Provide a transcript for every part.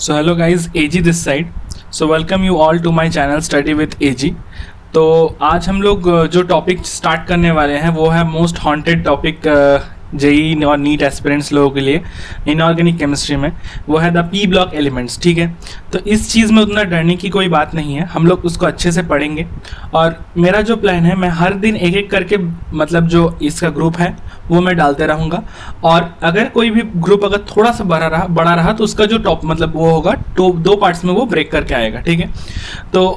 So hello guys, AG this side. So welcome you all to my channel Study with AG. तो आज हम लोग जो topic start करने वाले हैं वो है मोस्ट हॉन्टेड टॉपिक जेई और नीट एस्पिरेंट्स लोगों के लिए इनऑर्गेनिक केमिस्ट्री में, वो है द पी ब्लॉक एलिमेंट्स। ठीक है, तो इस चीज़ में उतना डरने की कोई बात नहीं है, हम लोग उसको अच्छे से पढ़ेंगे। और मेरा जो प्लान है, मैं हर दिन एक एक करके मतलब जो इसका ग्रुप है वो मैं डालते रहूँगा, और अगर कोई भी ग्रुप अगर थोड़ा सा बड़ा रहा तो उसका जो टॉप मतलब वो होगा तो 2 पार्ट्स में वो ब्रेक करके आएगा। ठीक है, तो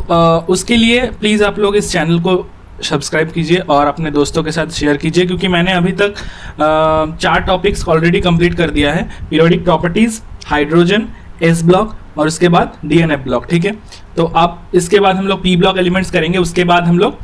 उसके लिए प्लीज़ आप लोग इस चैनल को सब्सक्राइब कीजिए और अपने दोस्तों के साथ शेयर कीजिए, क्योंकि मैंने अभी तक 4 टॉपिक्स ऑलरेडी कंप्लीट कर दिया है। Periodic properties, hydrogen, S block और उसके बाद डीएनएफ ब्लॉक। ठीक है, तो आप इसके बाद हम लोग पी ब्लॉक एलिमेंट्स करेंगे, उसके बाद हम लोग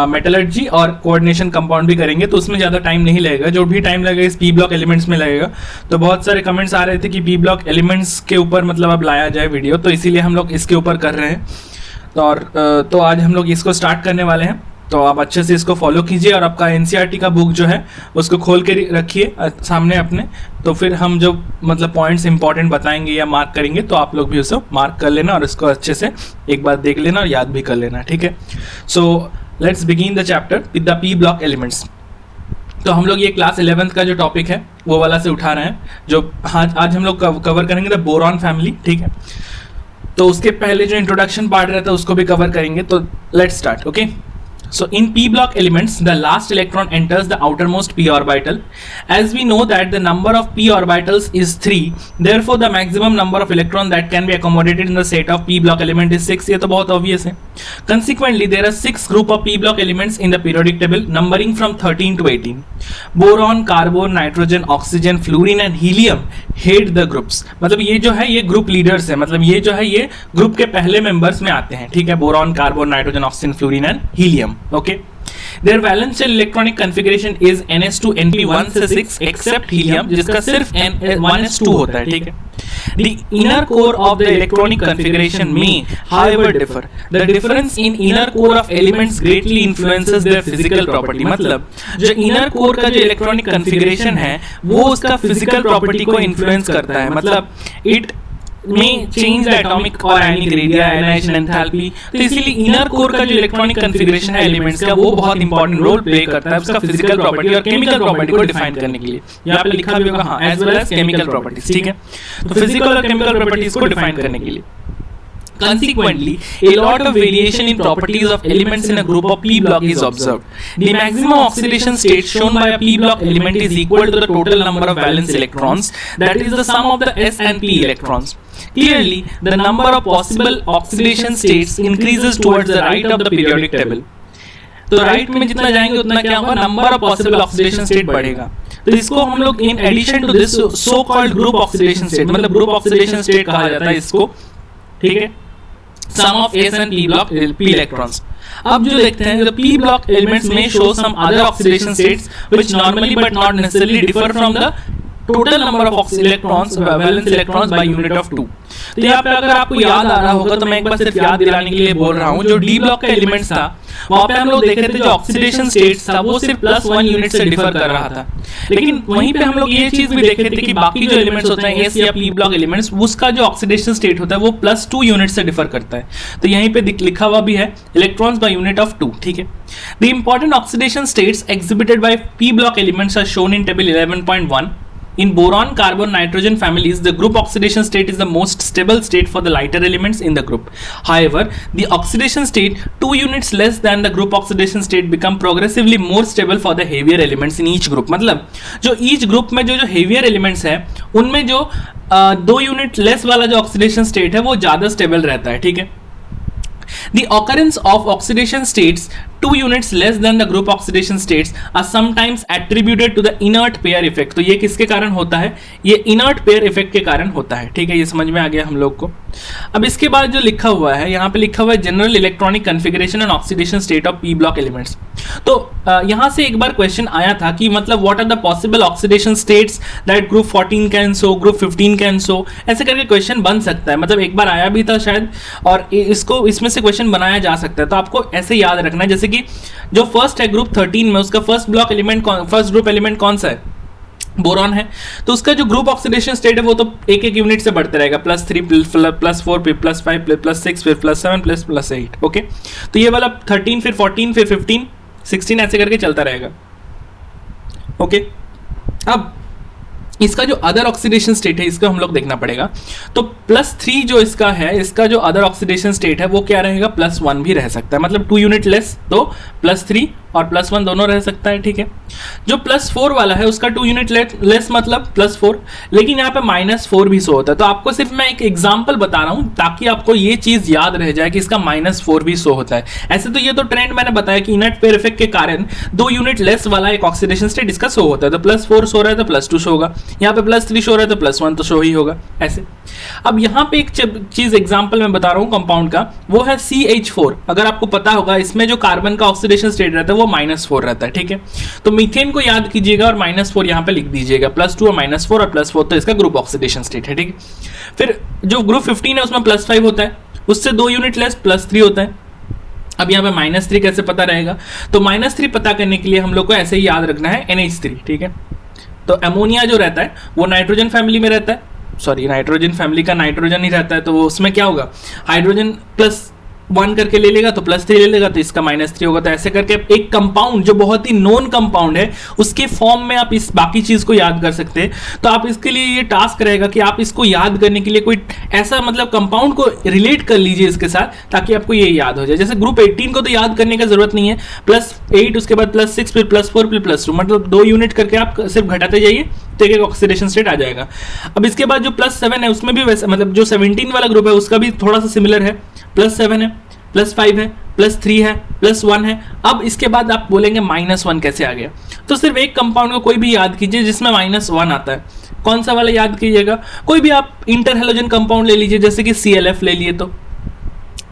मेटलर्जी और कोऑर्डिनेशन कंपाउंड भी करेंगे, तो उसमें ज़्यादा टाइम नहीं लगेगा। जो भी टाइम लगेगा इस पी ब्लॉक एलिमेंट्स में लगेगा। तो बहुत सारे कमेंट्स आ रहे थे कि पी ब्लॉक एलिमेंट्स के ऊपर मतलब अब लाया जाए वीडियो, तो इसीलिए हम लोग इसके ऊपर कर रहे हैं। तो आज हम लोग इसको स्टार्ट करने वाले हैं, तो आप अच्छे से इसको फॉलो कीजिए और आपका एनसीईआरटी का बुक जो है उसको खोल के रखिए सामने अपने। तो फिर हम जो मतलब पॉइंट्स इंपॉर्टेंट बताएंगे या मार्क करेंगे तो आप लोग भी उसे मार्क कर लेना और इसको अच्छे से एक बार देख लेना और याद भी कर लेना। ठीक है, so let's begin the chapter with the P block elements. तो हम लोग ये क्लास 11th का जो टॉपिक है वो वाला से उठा रहे हैं, जो आज हम लोग कवर करेंगे द बोरॉन फैमिली। ठीक है, तो उसके पहले जो इंट्रोडक्शन पार्ट रहता है उसको भी कवर करेंगे। तो let's start. Okay, so in p block elements the last electron enters the outermost p orbital. As we know that the number of p orbitals is 3, therefore the maximum number of electron that can be accommodated in the set of p block element is 6. ये तो बहुत obvious है। Consequently there are 6 group of p block elements in the periodic table numbering from 13 to 18. Boron, carbon, nitrogen, oxygen, fluorine and helium head the groups. मतलब ये जो है ये group leaders है, मतलब ये जो है ये ग्रुप के पहले मेंबर्स में आते हैं। ठीक है, boron, carbon, nitrogen, oxygen, fluorine and helium. Okay, their valence shell electronic configuration is ns2 np1 से 6 except helium जिसका सिर्फ 1s2 होता है। ठीक है, the inner core of the electronic configuration may however differ. The difference in inner core of elements greatly influences their physical property. मतलब जो inner core का जो electronic configuration है वो उसका physical property को influence करता है। मतलब it में चेंज द एटॉमिक और आयनिक रेडिया, आयनाइजेशन एंथैल्पी। तो इसीलिए इनर कोर का जो इलेक्ट्रॉनिक कॉन्फ़िगरेशन है एलिमेंट्स का वो बहुत इंपॉर्टेंट रोल प्ले करता है उसका फिजिकल प्रॉपर्टी और केमिकल प्रॉपर्टी को डिफाइन करने के लिए। यहाँ पे लिखा भी होगा हाँ, as well as chemical properties. ठीक है, तो फिजिकल और केमिकल प्रॉपर्टीज को डिफाइन करने के लिए। Consequently, a lot of variation in properties of elements in a group of p block is observed. The maximum oxidation state shown by a p block element is equal to the total number of valence electrons, that is the sum of the s and p electrons. Clearly, the number of possible oxidation states increases towards the right of the periodic table. तो right में जितना जाएंगे उतना क्या होगा, number of possible oxidation state बढ़ेगा। तो इसको हम लोग in addition to this so called group oxidation state, मतलब ग्रुप ऑक्सीडेशन स्टेट कहा जाता है इसको। ठीक है, sum of s and p block p electrons. अब जो देखते हैं the p block elements may show some other oxidation states which normally but not necessarily differ from the total number of electrons, valence electrons by unit of 2. तो यहाँ पे अगर आपको याद आ रहा होगा तो मैं एक बार सिर्फ याद दिलाने के लिए बोल रहा हूँ, जो डी ब्लॉक का एलिमेंट्स था वहाँ पे हम लोग देख रहे थे जो ऑक्सीडेशन स्टेट्स था वो सिर्फ +1 यूनिट से डिफर कर रहा था। लेकिन वहीं पे हम लोग ये चीज भी देख रहे थे कि बाकी जो एलिमेंट्स होते हैं एस या पी ब्लॉक एलिमेंट्स, उसका जो ऑक्सीडेशन स्टेट होता है वो +2 यूनिट से डिफर करता है। तो यहीं पे लिखा हुआ भी है इलेक्ट्रॉन्स बाय यूनिट ऑफ 2। ठीक है, the important oxidation states exhibited by P block elements are shown in table 11.1. In boron, carbon, nitrogen families, the group oxidation state is the most stable state for the lighter elements in the group. However, the oxidation state 2 units less than the group oxidation state become progressively more stable for the heavier elements in each group. मतलब जो each group में जो heavier elements है उनमें जो 2 unit less वाला जो oxidation state है वो ज़्यादा stable रहता है। ठीक है, the occurrence of oxidation states 2 units less than the group oxidation states are sometimes attributed to the inert pair effect. तो ये किसके कारण होता है, ये inert pair effect के कारण होता है। ठीक है, ये समझ में आ गया हम लोग को। अब इसके बाद जो लिखा हुआ है यहाँ पे लिखा हुआ है general electronic configuration and oxidation state of P block elements. तो यहाँ से एक बार क्वेश्चन आया था कि मतलब what are the possible oxidation states that group 14 can show, group 15 can show, ऐसे करके क्वेश्चन बन सकता है। मतलब एक बार आया भी था शायद, और इसमें से क्वेश्चन बनाया जा सकता है। तो आपको ऐसे याद रखना है, जैसे कि जो फर्स्ट है ग्रुप 13 में उसका फर्स्ट ग्रुप एलिमेंट कौन सा है, बोरॉन है तो उसका जो ग्रुप ऑक्सीडेशन स्टेट है वो तो एक एक यूनिट से बढ़ते रहेगा, +3 +4 फिर +5 फिर +6 फिर +7 +8। ओके, तो ये वाला 13 फिर 14 फिर 15 16 ऐसे करके चलता रहेगा। ओके, अब इसका जो अदर ऑक्सीडेशन स्टेट है इसको हम लोग देखना पड़ेगा। तो +3 जो इसका है, इसका जो अदर ऑक्सीडेशन स्टेट है वो क्या रहेगा, +1 भी रह सकता है, मतलब 2 यूनिट लेस, तो +3 और +1 दोनों रह सकता है। ठीक है, जो +4 वाला है उसका 2 यूनिट लेस मतलब +4, लेकिन यहाँ पे -4 भी शो होता है। तो आपको सिर्फ मैं एक एग्जांपल बता रहा हूँ ताकि आपको ये चीज याद रह जाए कि इसका -4 भी शो होता है। ऐसे तो ये तो ट्रेंड मैंने बताया कि इनर्ट पेयर इफेक्ट के कारण 2 यूनिट लेस वाला एक ऑक्सीडेशन स्टेट इसका शो होता है। तो +4 शो रहा है तो +2 शो होगा, यहाँ पे +3 शो रहा है तो +1 तो शो ही होगा ऐसे। अब यहाँ पे एक चीज एग्जांपल मैं बता रहा हूँ कंपाउंड का, वो है CH4। अगर आपको पता होगा इसमें जो कार्बन का ऑक्सीडेशन स्टेट रहता है वो -4 रहता है। ठीक है, तो मीथेन को याद कीजिएगा और -4 यहाँ पे लिख दीजिएगा, +2 और -4 और +4 तो इसका ग्रुप ऑक्सीडेशन स्टेट है। ठीक है, फिर जो ग्रुप 15 है उसमें +5 होता है, उससे 2 यूनिट लेस +3 होता है। अब यहाँ पे -3 कैसे पता रहेगा, तो -3 पता करने के लिए हम लोग को ऐसे ही याद रखना है NH3। ठीक है, तो अमोनिया जो रहता है वो नाइट्रोजन फैमिली में रहता है, सॉरी नाइट्रोजन फैमिली का नाइट्रोजन ही रहता है, तो वो उसमें क्या होगा, हाइड्रोजन +1 करके ले लेगा तो +3 ले लेगा तो इसका -3 होगा। तो ऐसे करके एक कंपाउंड जो बहुत ही नोन कंपाउंड है उसके फॉर्म में आप इस बाकी चीज को याद कर सकते हैं। तो आप इसके लिए ये टास्क रहेगा कि आप इसको याद करने के लिए कोई ऐसा मतलब कंपाउंड को रिलेट कर लीजिए इसके साथ ताकि आपको ये याद हो जाए। जैसे ग्रुप 18 को तो याद करने का जरूरत नहीं है, +8 उसके बाद +6 फिर +4 फिर +2, मतलब 2 यूनिट करके आप सिर्फ घटाते जाइए तो एक ऑक्सीडेशन स्टेट आ जाएगा। अब इसके बाद जो +7 है उसमें भी वैसे मतलब जो 17 वाला ग्रुप है उसका भी थोड़ा सा सिमिलर है, +7 है, +5 है, +3 है, +1 है। अब इसके बाद आप बोलेंगे -1 कैसे आ गया, तो सिर्फ एक कंपाउंड को कोई भी याद कीजिए जिसमें -1 आता है। कौन सा वाला याद कीजिएगा, कोई भी आप इंटरहेलोजन कंपाउंड ले लीजिए, जैसे कि ClF ले लिए तो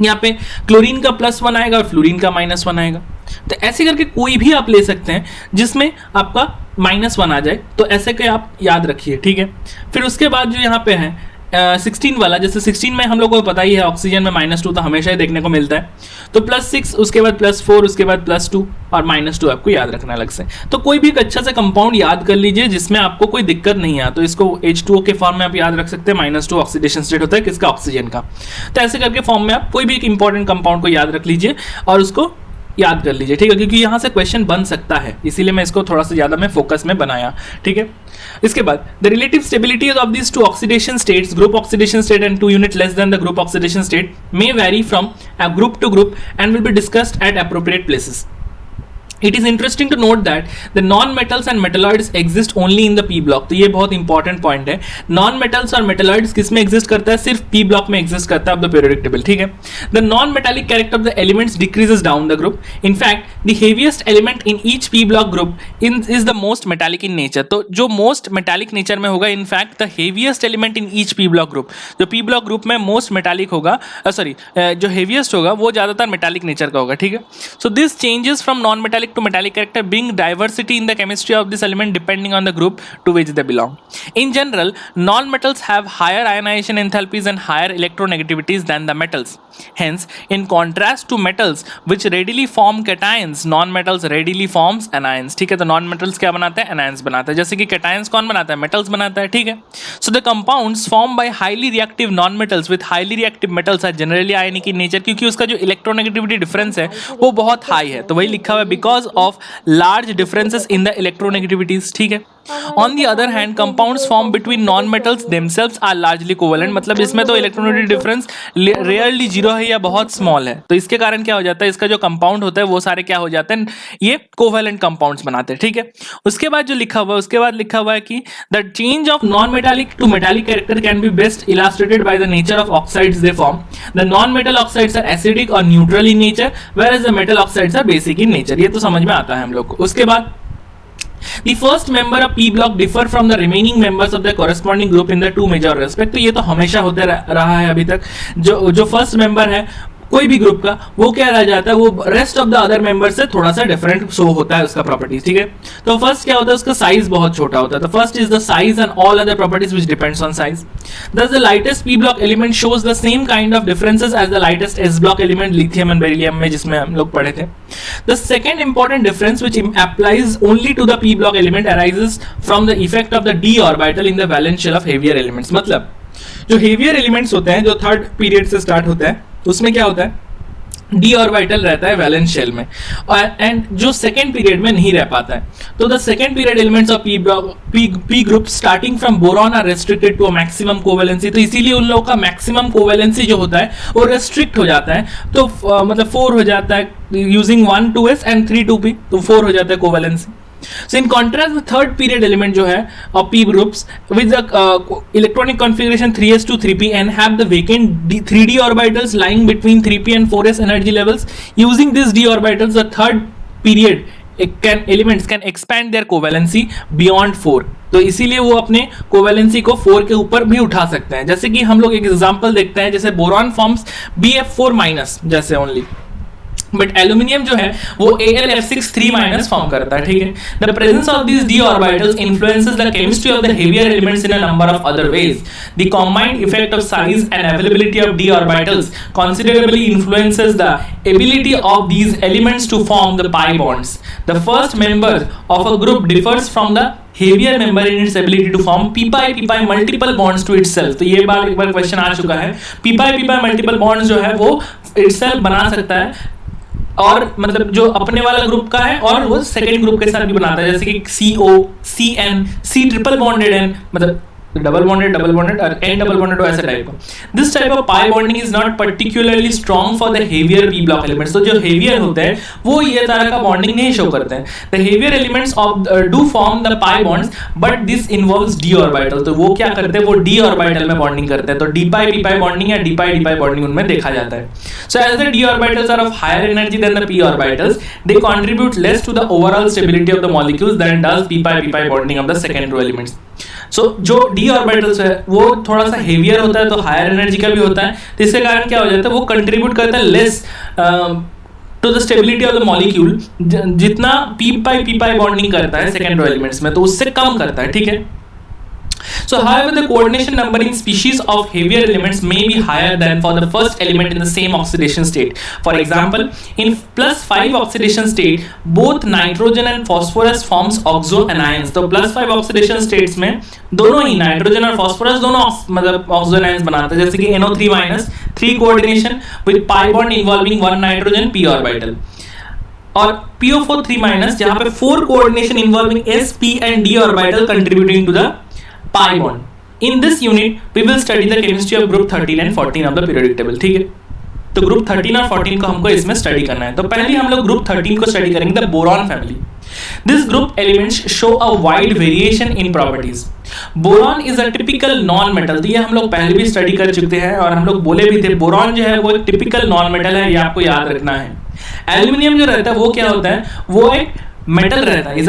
यहाँ पे क्लोरीन का +1 आएगा और फ्लोरीन का -1 आएगा। तो ऐसे करके कोई भी आप ले सकते हैं जिसमें आपका -1 आ जाए, तो ऐसे के आप याद रखिए। ठीक है, फिर उसके बाद जो यहाँ पे है 16 वाला, जैसे 16 में हम लोग को पता ही है ऑक्सीजन में -2 तो हमेशा ही देखने को मिलता है, तो +6 उसके बाद +4 उसके बाद +2 और -2 आपको याद रखना अलग से। तो कोई भी एक अच्छा सा कंपाउंड याद कर लीजिए जिसमें आपको कोई दिक्कत नहीं है, तो इसको H2O के फॉर्म में आप याद रख सकते हैं, -2 ऑक्सीडेशन स्टेट होता है किसका, ऑक्सीजन का। तो ऐसे करके फॉर्म में आप कोई भी एक इंपॉर्टेंट कंपाउंड को याद रख लीजिए और उसको याद कर लीजिए। ठीक है, क्योंकि यहाँ से क्वेश्चन बन सकता है, इसीलिए मैं इसको थोड़ा सा ज्यादा मैं फोकस में बनाया। ठीक है, इसके बाद the relative stability of this 2 oxidation states, group oxidation state and 2 unit less than the group oxidation state may vary from a group to group and will be discussed at appropriate places. It is interesting to note that the non-metals and metalloids exist only in the p block। तो ये बहुत important point है, non metals और metalloids किस में exist करता है, सिर्फ p ब्लॉक में एग्जिस्ट करता है ऑफ द पीरियोडिक टेबल। ठीक है, the non metallic character of the elements decreases down the group. In fact the heaviest element in each p block group is the most metallic in nature. तो जो most metallic nature में होगा, in fact the heaviest element in each p block group, जो p block group में most metallic होगा, sorry जो heaviest होगा वो ज्यादातर मेटालिक नेचर का होगा। ठीक है, so this changes from non metallic to metallic character bring diversity in the chemistry of this element depending on the group to which they belong. In general, non-metals have higher ionization enthalpies and higher electronegativities than the metals. Hence, in contrast to metals which readily form cations, non-metals readily forms anions. ठीक है, तो non-metals क्या बनाते हैं, anions बनाते हैं। जैसे कि cations कौन बनाता है, metals बनाता है। ठीक है, so the compounds formed by highly reactive non-metals with highly reactive metals are generally ionic in nature, क्योंकि उसका जो electronegativity difference है वो बहुत high है, तो वही लिखा हुआ है because of large differences in the electronegativities। ठीक है, on the other hand compounds formed between non-metals themselves are largely covalent, मतलब इसमें तो electronegativity difference rarely 0 है या बहुत small है, तो इसके कारण क्या हो जाता है, इसका जो कंपाउंड होता है वो सारे क्या हो जाते हैं, ये कोवेलेंट कंपाउंड्स बनाते हैं। ठीक है, उसके बाद जो लिखा हुआ है, उसके बाद लिखा हुआ है कि the change of non metallic to metallic character can be best illustrated by the nature of oxides they form. The non metal oxides are acidic और neutral in nature, whereas the metal oxides are basic in nature. ये तो समझ में आता है हम लोग को। उसके बाद The first member of p block differ from the remaining members of the corresponding group in the two major respect। तो ये तो हमेशा होता रहा है अभी तक, जो फर्स्ट मेंबर है कोई भी ग्रुप का वो क्या रह जाता है, वो rest of the other member से थोड़ा सा डिफरेंट शो होता है उसका प्रॉपर्टीज। ठीक है, तो फर्स्ट क्या होता है, उसका साइज बहुत छोटा होता है। तो first is the size and all other properties which depends on size. Thus the lightest p block element shows the same kind of differences as the lightest s block element, lithium and beryllium में जिसमें हम लोग पढ़े थे। The second important difference which applies only to the p block element arises from the effect of the d orbital in the valence shell of heavier elements. मतलब जो heavier elements होते हैं, जो थर्ड पीरियड से start होता है, उसमें क्या होता है, डी ऑर्बिटल रहता है वैलेंस शेल में, और एंड जो सेकेंड पीरियड में नहीं रह पाता है. तो the second period elements of p group starting from boron are restricted to a maximum covalency. तो इसीलिए उन लोगों का मैक्सिमम कोवैलेंसी जो होता है वो रेस्ट्रिक्ट हो जाता है. तो मतलब 4 हो जाता है यूजिंग 1 2s एंड 3 2p, तो 4 हो जाता है covalency. So in contrast, the third period element जो है of p groups with the electronic configuration 3s to 3p and have the vacant 3d orbitals lying between 3p and 4s energy levels. Using these d orbitals, the third period elements can expand their covalency beyond 4. तो इसीलिए वो अपने covalency को 4 के ऊपर भी उठा सकते हैं. जैसे कि हम लोग एक एग्जांपल देखते हैं, जैसे बोरॉन फॉर्म्स BF4- जैसे ओनली, बट एल्यूमिनियम जो है वो AlF6- फॉर्म करता है. ठीक है. The presence of these d orbitals influences the chemistry of the heavier elements in a number of other ways. The combined effect of size and availability of d orbitals considerably influences the ability of these elements to form the pi bonds. The first member of a group differs from the heavier member in its ability to form p-pi multiple bonds to itself. तो ये बार एक बार question आ चुका है. p-pi multiple bonds जो है वो itself बना सकता है, और मतलब जो अपने वाला ग्रुप का है और वो सेकेंड ग्रुप के साथ भी बनाता है, जैसे कि CO, CN, C triple bonded N, मतलब डबल बॉन्डेड और N डबल बॉन्डेड, ऐसे टाइप का. This type of pi bonding is not particularly strong for the heavier p block elements. तो जो हेवियर होते हैं वो ये तरह का बॉन्डिंग नहीं शो करते हैं. The heavier elements of do form the pi bonds but this involves d orbital. तो वो क्या करते हैं, वो d ऑर्बिटल में बॉन्डिंग करते हैं. तो d pi p pi bonding या d pi d pi bonding उनमें देखा जाता है. So as the d orbitals are of higher energy than the p orbitals, they contribute less to the overall stability of the molecules than does p pi bonding of the second row elements. So जो d orbitals है वो थोड़ा सा heavier होता है, तो higher energy का भी होता है. तो इसके कारण क्या हो जाता है, वो कंट्रीब्यूट करता है less to the stability of the molecule, जितना p pi बॉन्डिंग करता है सेकेंड रो एलिमेंट्स में, तो उससे कम करता है. ठीक है. So however, the coordination numbering species of heavier elements may be higher than for the first element in the same oxidation state. For example, in +5 oxidation state, both nitrogen and phosphorus forms oxo anions. तो +5 oxidation states में दोनों ही nitrogen और phosphorus दोनों मतलब oxo ions बनाते हैं, जैसे कि NO3- 3 coordination with pi bond involving 1 nitrogen p orbital, और PO4 3- जहाँ पे 4 coordination involving s, p and d orbital contributing to the pi bond. In this unit, we will study the chemistry of group 13 and 14 of the periodic table. ठीक है. तो group 13 और 14 को हमको इसमें स्टडी करना है. तो पहले हम लोग ग्रुप 13 को स्टडी करेंगे, the boron family. This group elements show a wide variation in properties. Boron is a typical non metal. तो ये हम लोग पहले भी स्टडी कर चुके हैं और हम लोग बोले भी थे, बोरॉन जो है वो एक टिपिकल नॉन मेटल है, ये आपको याद रखना है. एल्यूमिनियम जो रहता है वो क्या होता है, वो एक metal रहता है, is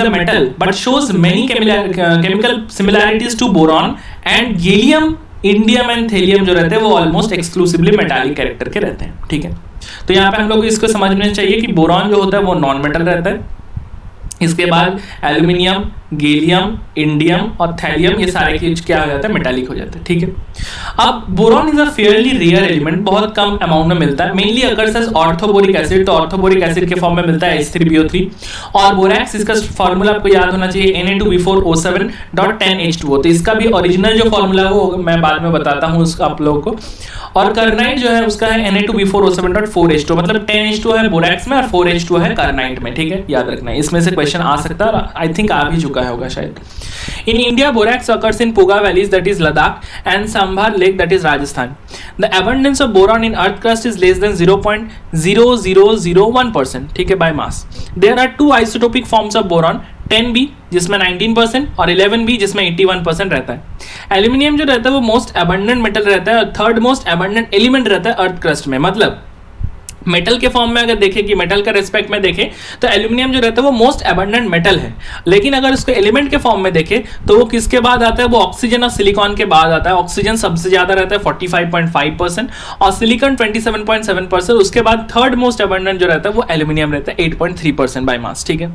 a metal but shows many chemical similarities to boron, and gallium, indium and thallium जो रहते हैं वो almost exclusively metallic character के रहते हैं. ठीक है. तो यहाँ पे हम लोग को इसको समझना चाहिए कि बोरॉन जो होता है वो नॉन मेटल रहता है. इसके बाद एल्यूमिनियम, गैलियम, इंडियम और थैलियम ये सारे चीज क्या हो जाता है, मेटालिक हो जाता है. ठीक है. अब boron is a fairly rare element, बहुत कम अमाउंट में मिलता है. Mainly occurs as orthoboric acid, तो ऑर्थोबोरिक एसिड के फॉर्म में मिलता है H3PO3. और बोरैक्स, इसका फार्मूला आपको याद होना चाहिए Na2B4O7.10H2O. तो इसका भी ओरिजिनल जो फार्मूला वो मैं बाद में बताता हूँ उसका आप लोगों को. और कार्नाइट जो है उसका है Na2B4O7.4H2O, मतलब 10H2O है बोरैक्स में और 4H2O है कार्नाइट में. ठीक है, याद रखना है. इसमें से क्वेश्चन आ सकता है, आई थिंक आ भी चुका होगा शायद. In India, borax occurs in Puga valleys, that is Ladakh, and Sambhar Lake, that is Rajasthan. The abundance of boron in earth crust is less than 0.0001%. ठीक है, by mass. There are two isotopic forms of boron, 10B जिसमें 19% और 11B जिसमें 81% रहता है. Aluminium जो रहता है वो मोस्ट अबंडेंट मेटल रहता है और थर्ड मोस्ट अबंडेंट एलिमेंट रहता है अर्थ क्रस्ट में. मतलब मेटल के फॉर्म में अगर देखें कि मेटल का रेस्पेक्ट में देखें तो एल्यूमिनियम जो रहता है वो मोस्ट अबंडेंट मेटल है. लेकिन अगर उसको एलिमेंट के फॉर्म में देखें तो वो किसके बाद आता है, वो ऑक्सीजन और सिलिकॉन के बाद आता है. ऑक्सीजन सबसे ज्यादा रहता है 45.5% और सिलिकॉन 27.7%. उसके बाद थर्ड मोस्ट अबंडेंट जो रहता है वो एल्यूमिनियम रहता है 8.3% बाय मास. ठीक है.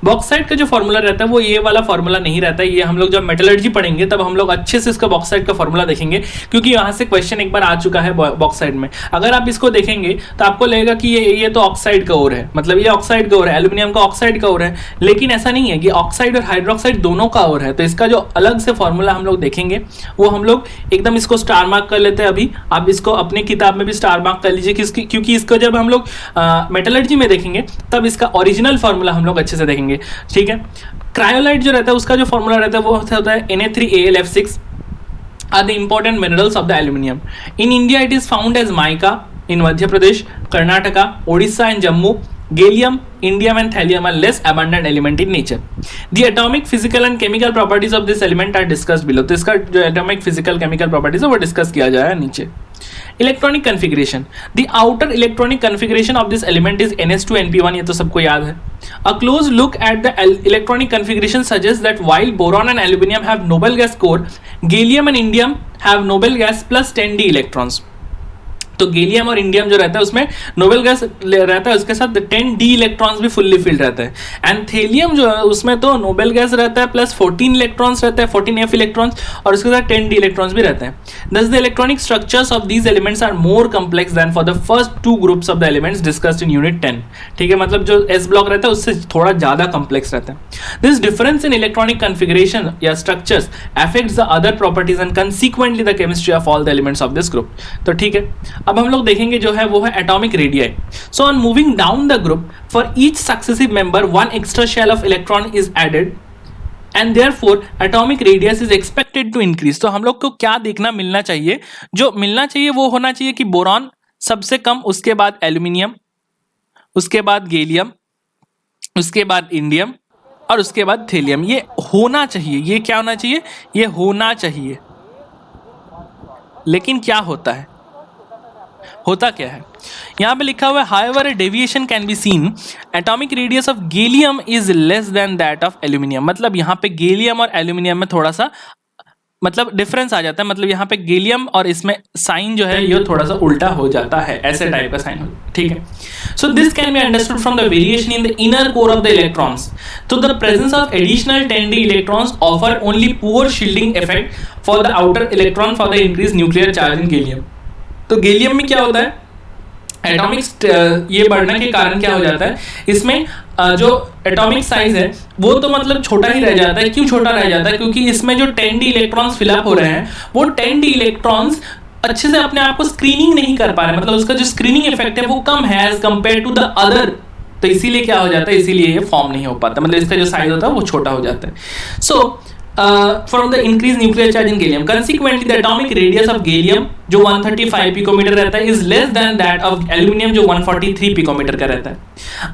बॉक्साइट का जो फॉर्मूला रहता है वो ये वाला फॉर्मूला नहीं रहता है. ये हम लोग जब मेटलर्जी पढ़ेंगे तब हम लोग अच्छे से इसका बॉक्साइट का फॉर्मूला देखेंगे, क्योंकि यहाँ से क्वेश्चन एक बार आ चुका है बॉक्साइट में. अगर आप इसको देखेंगे तो आपको आपको लगेगा कि ये तो ऑक्साइड का ओर है, मतलब ये ऑक्साइड का ओर है, एल्यूमिनियम का ऑक्साइड का ओर है, लेकिन ऐसा नहीं है कि ऑक्साइड और हाइड्रोक्साइड दोनों का ओर है। तो इसका जो अलग से फॉर्मूला हम लोग देखेंगे वो हम लोग एकदम इसको स्टार मार्क कर लेते हैं। अभी आप इसको अपने किताब में भी स्टार मार्क कर लीजिए, क्योंकि इसको जब हम लोग मेटलर्जी में देखेंगे तब इसका ओरिजिनल फॉर्मूला हम लोग अच्छे से देखेंगे, ठीक है। क्रायोलाइट जो रहता है उसका जो फॉर्मूला रहता है वो होता है Na3Al(F6) are the important minerals of the aluminium. In India, it is found as mica in Madhya Pradesh, Karnataka, Odisha, and Jammu. Gallium, indium, and thallium are less abundant element in nature. The atomic, physical, and chemical properties of this element are discussed below. तो इसका जो atomic, physical, chemical properties है वो discuss किया जाएगा नीचे। Electronic configuration, the outer electronic configuration of this element is NS2np1, ये तो सबको याद है। A close look at the electronic configuration suggest that while boron and aluminium have noble gas core, gallium and indium have noble gas plus 10d electrons. तो gallium और indium जो रहता है उसमें नोबल गैस रहता है, उसके साथ 10d इलेक्ट्रॉन्स भी फुल्ली फिल्ड रहता है। एंड थेलियम जो है उसमें तो नोबल गैस रहता है प्लस 14 इलेक्ट्रॉन्स रहता है, 14f इलेक्ट्रॉन्स, और उसके साथ 10d इलेक्ट्रॉन्स भी रहते हैं। Thus the electronic structures of these elements are more complex than for the first two groups of the elements discussed in unit 10, ठीक है। मतलब जो s ब्लॉक रहता है उससे थोड़ा ज्यादा कॉम्प्लेक्स रहता है। This difference in electronic configuration या structures affects the other properties and consequently the chemistry of all the elements of this group। तो ठीक है, अब हम लोग देखेंगे जो है वो है atomic radii. So on moving down the group for each successive member one extra shell of electron is added and therefore atomic radius is expected to increase. तो हम लोग को क्या देखना मिलना चाहिए, जो मिलना चाहिए वो होना चाहिए कि बोरॉन सबसे कम, उसके बाद एल्यूमिनियम, उसके बाद गैलियम, उसके बाद इंडियम, और उसके बाद थेलियम। ये होना चाहिए, ये क्या होना चाहिए, ये होना चाहिए। लेकिन क्या होता है, होता क्या है, यहाँ पे लिखा हुआ है however a deviation can be seen, atomic radius of gallium is less than that of aluminium. मतलब यहाँ पे गैलियम और एल्यूमिनियम में थोड़ा सा मतलब डिफरेंस आ जाता है, मतलब यहाँ पे गैलियम और इसमें साइन जो है ये थोड़ा सा उल्टा हो जाता है, ऐसे टाइप का साइन हो, ठीक है। So this can be understood from the variation in the inner core of the electrons. तो the presence of additional 10d electrons offer only poor shielding effect for the outer electron for the increase nuclear charge in gallium. तो gallium में क्या होता है, atomic ये बढ़ने के कारण क्या हो जाता है, इसमें जो एटॉमिक साइज है वो तो मतलब छोटा ही रह जाता है। क्यों छोटा रह जाता है, क्योंकि इसमें जो 10d इलेक्ट्रॉन्स फिलअप हो रहे हैं वो 10d इलेक्ट्रॉन्स अच्छे से अपने आप को स्क्रीनिंग नहीं कर पा रहे, मतलब उसका जो स्क्रीनिंग इफेक्ट है वो कम है as compare to the other. तो इसीलिए क्या हो जाता है, इसीलिए ये फॉर्म नहीं हो पाता, मतलब इसका जो साइज होता है वो छोटा हो जाता है। सो from the increased nuclear charge in gallium, consequently the atomic radius of gallium जो 135 पिकोमीटर रहता है is less than that of aluminium जो 143 पिकोमीटर का रहता है।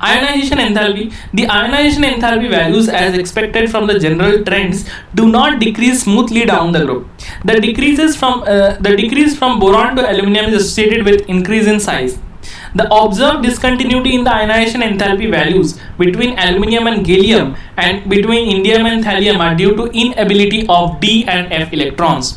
Ionization enthalpy, the ionization enthalpy values as expected from the general trends do not decrease smoothly down the group. The decrease from boron to aluminium is associated with increase in size. The observed discontinuity in the ionization enthalpy values between aluminium and gallium and between indium and thallium are due to inability of d and f electrons.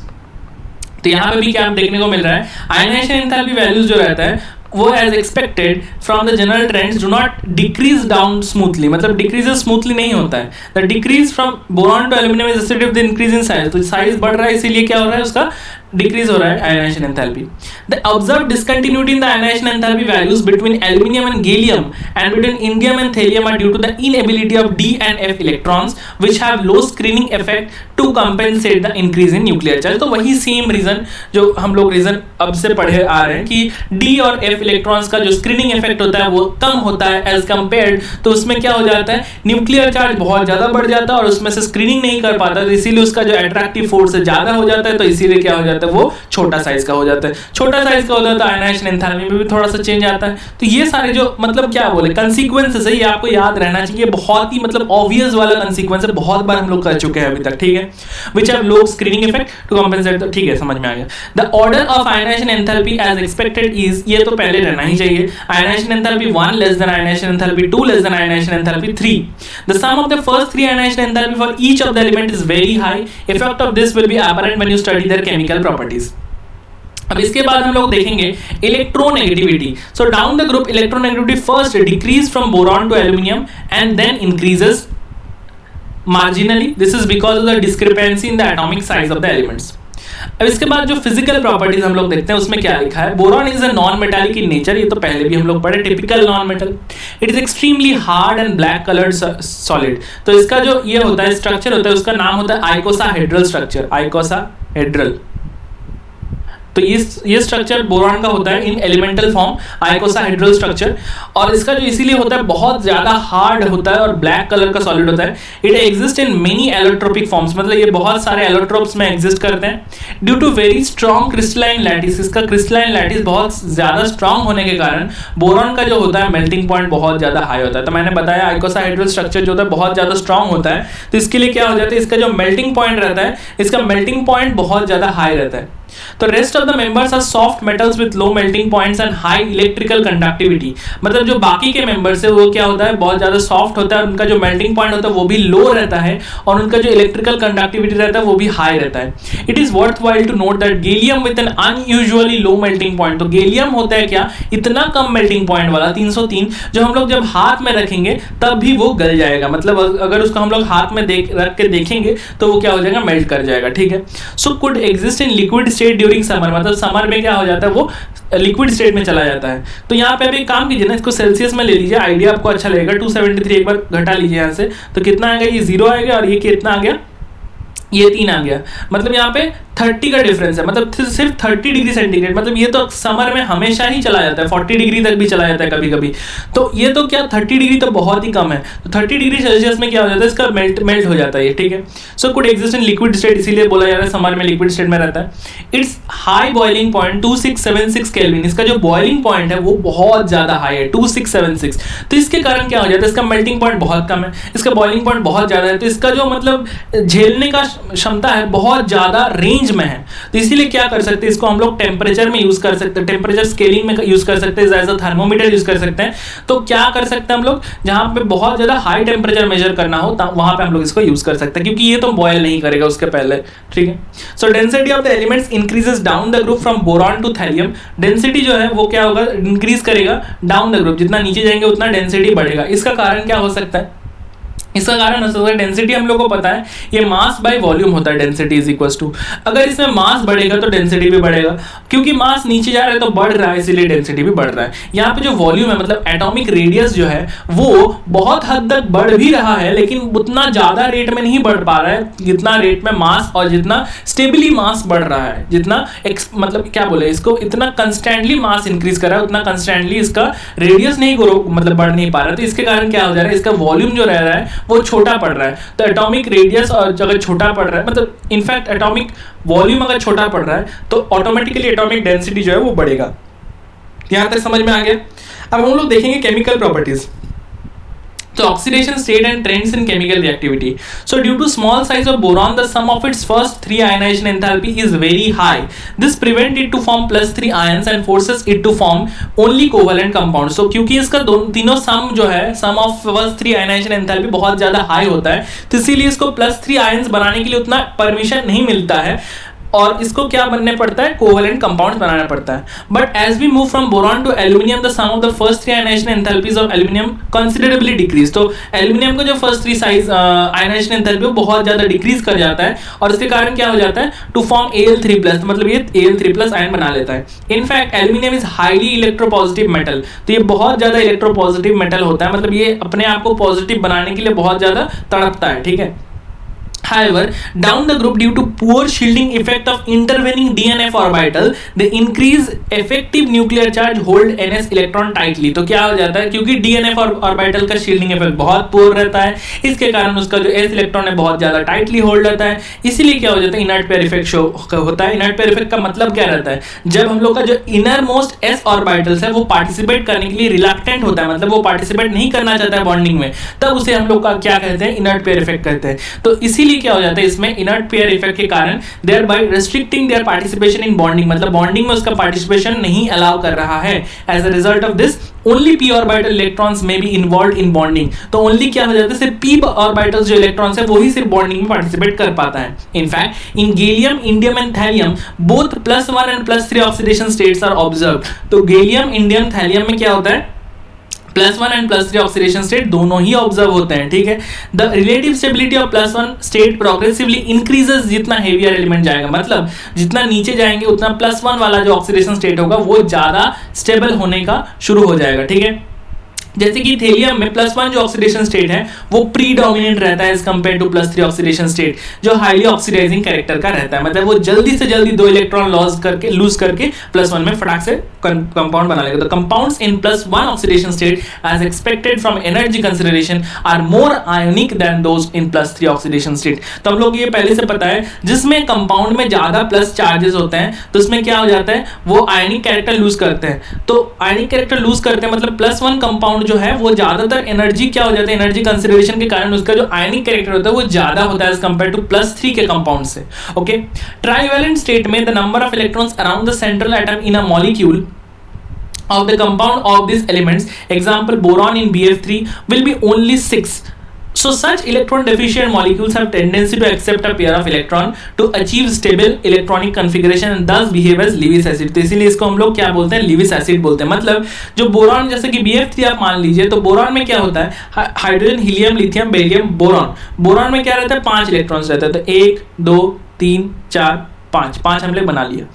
तो यहाँ पे भी क्या देखने को मिल रहा है, ionization enthalpy values जो रहता है वो as expected from the general trends do not decrease down smoothly, मतलब decreases smoothly नहीं होता है। The decrease from boron to aluminum is associated with the increase in size, तो size बढ़ रहा है इसीलिए क्या हो रहा है, उसका डिक्रीज हो रहा है ionization enthalpy. The observed discontinuity in the ionization enthalpy values between aluminium and gallium and between indium and thallium are due to the inability of d and f electrons which have low screening effect to compensate the increase in nuclear charge. तो वही same reason जो हम लोग reason अब से पढ़े आ रहे हैं कि डी और एफ इलेक्ट्रॉन्स का जो स्क्रीनिंग इफेक्ट होता है वो कम होता है एज कंपेयर्ड, तो उसमें क्या हो जाता है, न्यूक्लियर चार्ज बहुत ज्यादा बढ़ जाता है और उसमें से स्क्रीनिंग नहीं कर पाता, तो इसीलिए उसका जो अट्रैक्टिव फोर्स ज्यादा हो जाता है, तो इसीलिए क्या हो जाता है, वो छोटा साइज का हो जाता है। छोटा साइज का होता है तो आयनाइजेशन एंथैल्पी में भी थोड़ा सा चेंज आता है। तो ये सारे जो मतलब क्या बोले कंसीक्वेंसेस है, ये आपको याद रहना चाहिए, बहुत ही मतलब ऑब्वियस वाला कंसीक्वेंस है, बहुत बार हम लोग कर चुके हैं अभी तक, ठीक है। Which have low screening effect to compensate, तो ठीक है, समझ में आ गया। The order of ionization enthalpy as expected is, ये तो पहले रहना ही चाहिए, ionization enthalpy 1 less than ionization enthalpy 2 less than ionization enthalpy 3। The sum of the first 3 ionization enthalpy for each of the element is very high. Effect of this will be apparent when you study there chemical properties. अब इसके बाद हम लोग देखेंगे electronegativity. So down the group electronegativity first decrease from boron to aluminium and then increases marginally. This is because of the discrepancy in the atomic size of the elements. अब इसके बाद जो फिजिकल प्रॉपर्टीज हम लोग देखते हैं उसमें क्या लिखा है, boron is a non metallic in nature, ये तो पहले भी हम लोग पढ़े, typical non metal, it is extremely hard and black coloured solid. तो इसका जो ये होता है स्ट्रक्चर होता है उसका नाम होता है आइकोसाहेड्रल स्ट्रक्चर, आइकोसाहेड्रल। तो ये स्ट्रक्चर बोरॉन का होता है इन एलिमेंटल फॉर्म, आइकोसाहेड्रल स्ट्रक्चर, और इसका जो इसीलिए होता है बहुत ज्यादा हार्ड होता है और ब्लैक कलर का सॉलिड होता है। It exist in many allotropic forms, मतलब ये बहुत सारे एलोट्रोप्स में एग्जिस्ट करते हैं। Due to very strong crystalline lattice, इसका क्रिस्टलाइन लैटिस बहुत ज्यादा स्ट्रॉन्ग होने के कारण बोरॉन का जो होता है मेल्टिंग पॉइंट बहुत ज्यादा हाई होता है। तो मैंने बताया आइकोसाहेड्रल स्ट्रक्चर जो होता है बहुत ज्यादा स्ट्रॉन्ग होता है, तो इसके लिए क्या हो जाता है, इसका जो मेल्टिंग पॉइंट रहता है, इसका मेल्टिंग पॉइंट बहुत ज्यादा हाई रहता है। तो rest of the members are soft metals with low melting points and high electrical conductivity, मतलब जो बाकी के मेंबर्स है वो क्या होता है, बहुत ज्यादा सॉफ्ट होता है, उनका जो मेल्टिंग पॉइंट होता है वो भी लो रहता है और उनका जो इलेक्ट्रिकल कंडक्टिविटी रहता है वो भी हाई रहता है। It is worthwhile to note that gallium with an unusually low melting point, तो गैलियम होता है क्या, इतना कम मेल्टिंग पॉइंट वाला 303, जो हम लोग जब हाथ में रखेंगे तब भी वो गल जाएगा, मतलब अगर उसको हम लोग हाथ में रख के देखेंगे तो वो क्या हो जाएगा, मेल्ट कर जाएगा, ठीक है। So could exist in liquid state during summer, मतलब समर में क्या हो जाता है, वो लिक्विड स्टेट में चला जाता है। तो यहाँ पे अभी काम कीजिए ना, इसको सेल्सियस में ले लीजिए, आइडिया आपको अच्छा लगेगा। 273 एक बार घटा लीजिए यहाँ से, तो कितना आ गया, ये 0 आएगा और ये कितना आ गया, ये 3 आ गया, मतलब यहाँ पे 30 का डिफरेंस है, मतलब सिर्फ 30 डिग्री सेंटीग्रेड, मतलब ये तो समर में हमेशा ही चला जाता है, 40 डिग्री तक भी चला जाता है कभी कभी। तो ये तो क्या 30 डिग्री तो बहुत ही कम है, तो 30 डिग्री सेल्सियस में क्या हो जाता है, इसका मेल्ट हो जाता है, ठीक है। So could exist in liquid state, इसीलिए बोला जा रहा है समर में लिक्विड स्टेट में रहता है। It's high boiling point 2676 kelvin, इसका जो बॉइलिंग पॉइंट है वो बहुत ज्यादा हाई है, 2676। तो इसके कारण क्या हो जाता है, इसका मेल्टिंग पॉइंट बहुत कम है, इसका बॉइलिंग पॉइंट बहुत ज्यादा है, तो इसका जो मतलब झेलने का क्षमता है बहुत ज्यादा रेंज में है। तो इसीलिए क्या कर सकते हैं, इसको हम लोग टेम्परेचर में यूज कर सकते हैं, टेम्परेचर स्केलिंग में यूज कर सकते हैं, एज अ थर्मोमीटर यूज कर सकते हैं। तो क्या कर सकते हैं हम लोग, जहां पे बहुत ज्यादा हाई टेम्परेचर मेजर करना हो वहां पे हम लोग इसको यूज कर सकते हैं, क्योंकि ये तो बॉयल नहीं करेगा उसके पहले, ठीक है। So density of the elements increases down the group from boron to thallium, density जो है वो क्या होगा, इंक्रीज करेगा डाउन द ग्रुप, जितना नीचे जाएंगे उतना डेंसिटी बढ़ेगा। इसका कारण क्या हो सकता है, इसका कारण हो सकता है डेंसिटी, हम लोग को पता है ये मास बाय वॉल्यूम होता है, डेंसिटी इज इक्वल टू, अगर इसमें मास बढ़ेगा तो डेंसिटी भी बढ़ेगा, क्योंकि मास नीचे जा रहा है तो बढ़ रहा है, इसीलिए डेंसिटी भी बढ़ रहा है। यहाँ पे जो वॉल्यूम है मतलब एटॉमिक रेडियस जो है वो बहुत हद तक बढ़ भी रहा है, लेकिन उतना ज्यादा रेट में नहीं बढ़ पा रहा है जितना रेट में मास, और जितना स्टेबली मास बढ़ रहा है, जितना मतलब क्या बोले इसको, इतना कंस्टेंटली मास इंक्रीज कर रहा है, उतना कंस्टेंटली इसका रेडियस नहीं मतलब बढ़ नहीं पा रहा। तो इसके कारण क्या हो जा रहा है, इसका वॉल्यूम जो रह रहा है वो छोटा पड़ रहा है। तो एटॉमिक रेडियस और अगर छोटा पड़ रहा है, मतलब इनफैक्ट एटॉमिक वॉल्यूम अगर छोटा पड़ रहा है तो ऑटोमेटिकली एटॉमिक डेंसिटी जो है वो बढ़ेगा। यहां तक समझ में आ गया। अब हम लोग देखेंगे chemical properties. So oxidation state and trends in chemical reactivity. So due to small size of boron, the sum of its first 3 ionization enthalpy is very high. This prevents it to form +3 ions and forces it to form only covalent compounds. So क्योंकि इसका तीनों सम जो है, sum of first 3 ionization enthalpy बहुत ज्यादा high होता है, तो इसीलिए इसको +3 आयंस बनाने के लिए उतना परमिशन नहीं मिलता है और इसको क्या बनने पड़ता है, कोवेलेंट कंपाउंड्स बनाना पड़ता है। But as we move from boron to aluminium, the sum of the first 3 ionization enthalpies of aluminium considerably decrease. तो एल्यूमिनियम का जो फर्स्ट 3 साइज आयनाइजेशन एंथैल्पी वो बहुत ज्यादा डिक्रीज कर जाता है और इसके कारण क्या हो जाता है, टू फॉर्म Al3+, मतलब ये Al3+ आयन बना लेता है। In fact aluminium is highly electropositive metal, तो ये बहुत ज्यादा इलेक्ट्रोपॉजिटिव मेटल होता है, मतलब ये अपने आप को पॉजिटिव बनाने के लिए बहुत ज्यादा तड़पता है, ठीक है। However, down the group, due to poor shielding effect of intervening DNF orbital, the increase effective nuclear charge hold ns electron tightly। तो क्या हो जाता है, क्योंकि DNF ऑर्बिटल का शील्डिंग इफेक्ट बहुत पुअर रहता है, इसके कारण उसका जो s इलेक्ट्रॉन है बहुत ज्यादा टाइटली होल्ड रहता है, इसीलिए क्या हो जाता है, इनर्ट पेयर इफेक्ट शो होता है। इनर्ट पेयर इफेक्ट का मतलब क्या रहता है, जब हम लोग का जो इनर मोस्ट s ऑर्बिटल्स है वो पार्टिसिपेट करने के लिए रिलक्टेंट होता है, मतलब वो पार्टिसिपेट नहीं करना चाहता है बॉन्डिंग में, तब उसे हम लोग का क्या कहते हैं, इनर्ट पेयर इफेक्ट कहते हैं। तो इसीलिए क्या हो जाता है, इसमें इनर्ट पेयर इफेक्ट के कारण thereby restricting their participation in bonding, मतलब बॉन्डिंग में उसका पार्टिसिपेशन नहीं अलाउ कर रहा है। As a result of this only p orbital electrons may be involved in bonding. तो ओनली क्या हो जाता है, सिर्फ p ऑर्बिटल्स जो इलेक्ट्रॉन्स है वही सिर्फ बॉन्डिंग में पार्टिसिपेट कर पाता है। In fact in gallium, indium and thallium both +1 and +3 oxidation states are observed. तो गैलियम, इंडियम, थैलियम में क्या होता है, +1 एंड +3 ऑक्सीडेशन स्टेट दोनों ही ऑब्जर्व होते हैं, ठीक है। The relative stability of +1 state progressively increases जितना हेवियर एलिमेंट जाएगा, मतलब जितना नीचे जाएंगे उतना +1 वाला जो ऑक्सीडेशन स्टेट होगा वो ज्यादा स्टेबल होने का शुरू हो जाएगा, ठीक है। जैसे कि थेलियम में +1 जो ऑक्सीडेशन स्टेट है वो प्रीडोमिनेंट रहता है as compare to +3 oxidation state जो हाईली ऑक्सीडाइजिंग कैरेक्टर का रहता है, मतलब वो जल्दी से जल्दी 2 इलेक्ट्रॉन लूज करके +1 में फटाक से कंपाउंड बना लेगा। तो compounds in +1 oxidation state as expected from energy consideration are more ionic than those in +3 oxidation state. तो हम लोग ये पहले से पता है जिसमें कंपाउंड में ज्यादा प्लस चार्जेस होते हैं तो उसमें क्या हो जाता है, वो आयनिक कैरेक्टर लूज करते हैं। तो आयनिक कैरेक्टर लूज करते हैं मतलब +1 कंपाउंड जो है वो ज्यादातर एनर्जी क्या हो जाता है, एनर्जी कंसिडरेशन के कारण उसका जो आयनिक कैरेक्टर होता है वो ज्यादा होता है एज कंपेयर टू +3 के कंपाउंड से। ओके, ट्राइवैलेंट स्टेट में the number of electrons around the central atom in a molecule of the compound of these elements, example boron in BF3, will be only 6. So such electron deficient molecules have tendency to accept a pair of electron to achieve stable electronic configuration and thus behave as Lewis acid। तो इसीलिए इसको हम लोग क्या बोलते हैं, Lewis acid बोलते हैं। मतलब जो बोरॉन जैसे कि BF3 आप मान लीजिए, तो बोरॉन में क्या होता है, hydrogen, helium, lithium, barium, boron. Boron में क्या रहता है, 5 इलेक्ट्रॉन्स रहता है। तो 1 2 3 4 5 हमने बना लिया।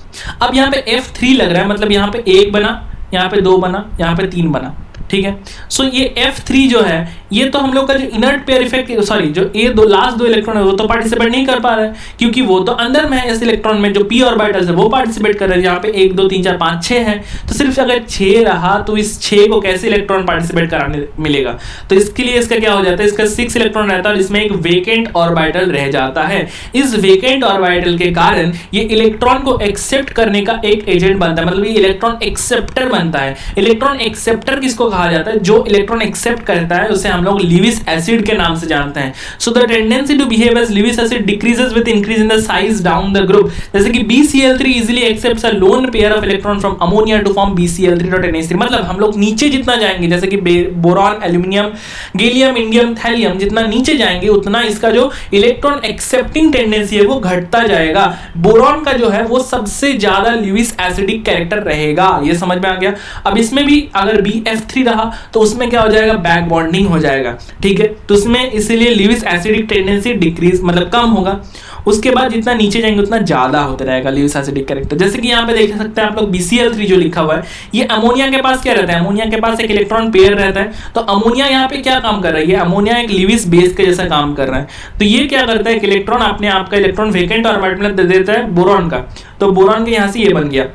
अब यहाँ पे F3 लग रहा है, मतलब यहाँ पे 1 बना, यहाँ पे 2 बना, यहाँ पे 3 बना, ठीक है। सो ये F3 जो है ये तो हम लोग का जो इनर्ट पेयर इफेक्ट, सॉरी जो लास्ट 2 इलेक्ट्रॉन है वो तो पार्टिसिपेट नहीं कर पा रहा है क्योंकि वो तो अंदर में है। इस इलेक्ट्रॉन में जो p ऑर्बिटल्स है वो पार्टिसिपेट कर रहे हैं, यहाँ पे 1 2 3 4 5 6 है। तो सिर्फ अगर 6 रहा तो इस 6 को कैसे इलेक्ट्रॉन पार्टिसिपेट कराने मिलेगा, तो इसके लिए इसका क्या हो जाता है, इसका 6 इलेक्ट्रॉन रहता है और इसमें एक वेकेंट ऑर्बिटल रह जाता है। इस वेकेंट ऑर्बिटल के कारण ये इलेक्ट्रॉन को एक्सेप्ट करने का एक एजेंट बनता है, मतलब ये इलेक्ट्रॉन एक्सेप्टर बनता है। इलेक्ट्रॉन एक्सेप्टर किसको कहा जाता है, जो इलेक्ट्रॉन एक्सेप्ट करता है उसे हम लोग लीविस एसिड के नाम से जानते हैं। So the tendency to behave as Lewis acid decreases with increase in the size down the group. जैसे कि BCl3 easily accepts a lone pair of electron from ammonia to form BCl3.NH3। मतलब हम लोग नीचे जितना जाएंगे, जैसे कि boron, aluminium, gallium, indium, thallium, जितना नीचे जाएंगे उतना इसका जो इलेक्ट्रॉन एक्सेप्टिंग टेंडेंसी है वो घटता जाएगा। बोरॉन का जो है वो सबसे ज्यादा लीविस एसिडिक कैरेक्टर रहेगा, ये समझ में आ गया। अब इसमें भी अगर BF3 रहा तो उसमें क्या हो जाएगा, बैक बॉन्डिंग हो जाएगा, ठीक है। तो उसमें इसीलिए लीविस एसिडिक टेंडेंसी डिक्रीज मतलब कम होगा। उसके बाद जितना नीचे जाएंगे उतना ज्यादा होता रहेगा लीविस एसिडिक कैरेक्टर। जैसे कि यहाँ पे देख सकते हैं आप लोग BCl3 जो लिखा हुआ है, ये अमोनिया के पास क्या रहता है, अमोनिया के पास एक इलेक्ट्रॉन पेयर रहता है। तो अमोनिया यहाँ पे क्या काम कर रहा है, ये अमोनिया एक लीविस बेस के जैसा काम कर रहा है। तो ये क्या करता है, इलेक्ट्रॉन अपने आप का इलेक्ट्रॉन वेकेंट ऑर्बिटल में दे देता है बोरॉन का, तो बोरॉन के यहाँ से ये बन गया।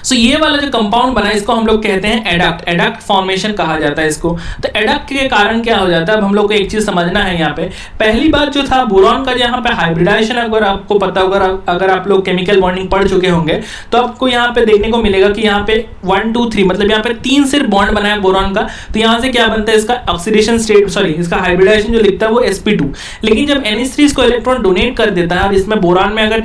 सो ये वाला जो कंपाउंड बना है इसको हम लोग कहते हैं एडक्ट, एडक्ट फॉर्मेशन कहा जाता है इसको। तो एडक्ट के कारण क्या हो जाता है, अब हम लोग को एक चीज समझना है यहाँ पे। पहली बात जो था बोरॉन का यहाँ पे हाइब्रिडाइजेशन, अगर आपको पता होगा, अगर आप लोग केमिकल बॉन्डिंग पढ़ चुके होंगे तो आपको यहाँ पे देखने को मिलेगा कि यहाँ पे 1 2 3 मतलब यहाँ पे 3 सिर्फ बॉन्ड बना है बोरॉन का। तो यहाँ से क्या बनता है, इसका ऑक्सीडेशन स्टेट, सॉरी इसका हाइब्रिडाइजेशन जो लिखता है वो sp2। लेकिन जब NH3 इसको इलेक्ट्रॉन डोनेट कर देता है और इसमें बोरॉन में अगर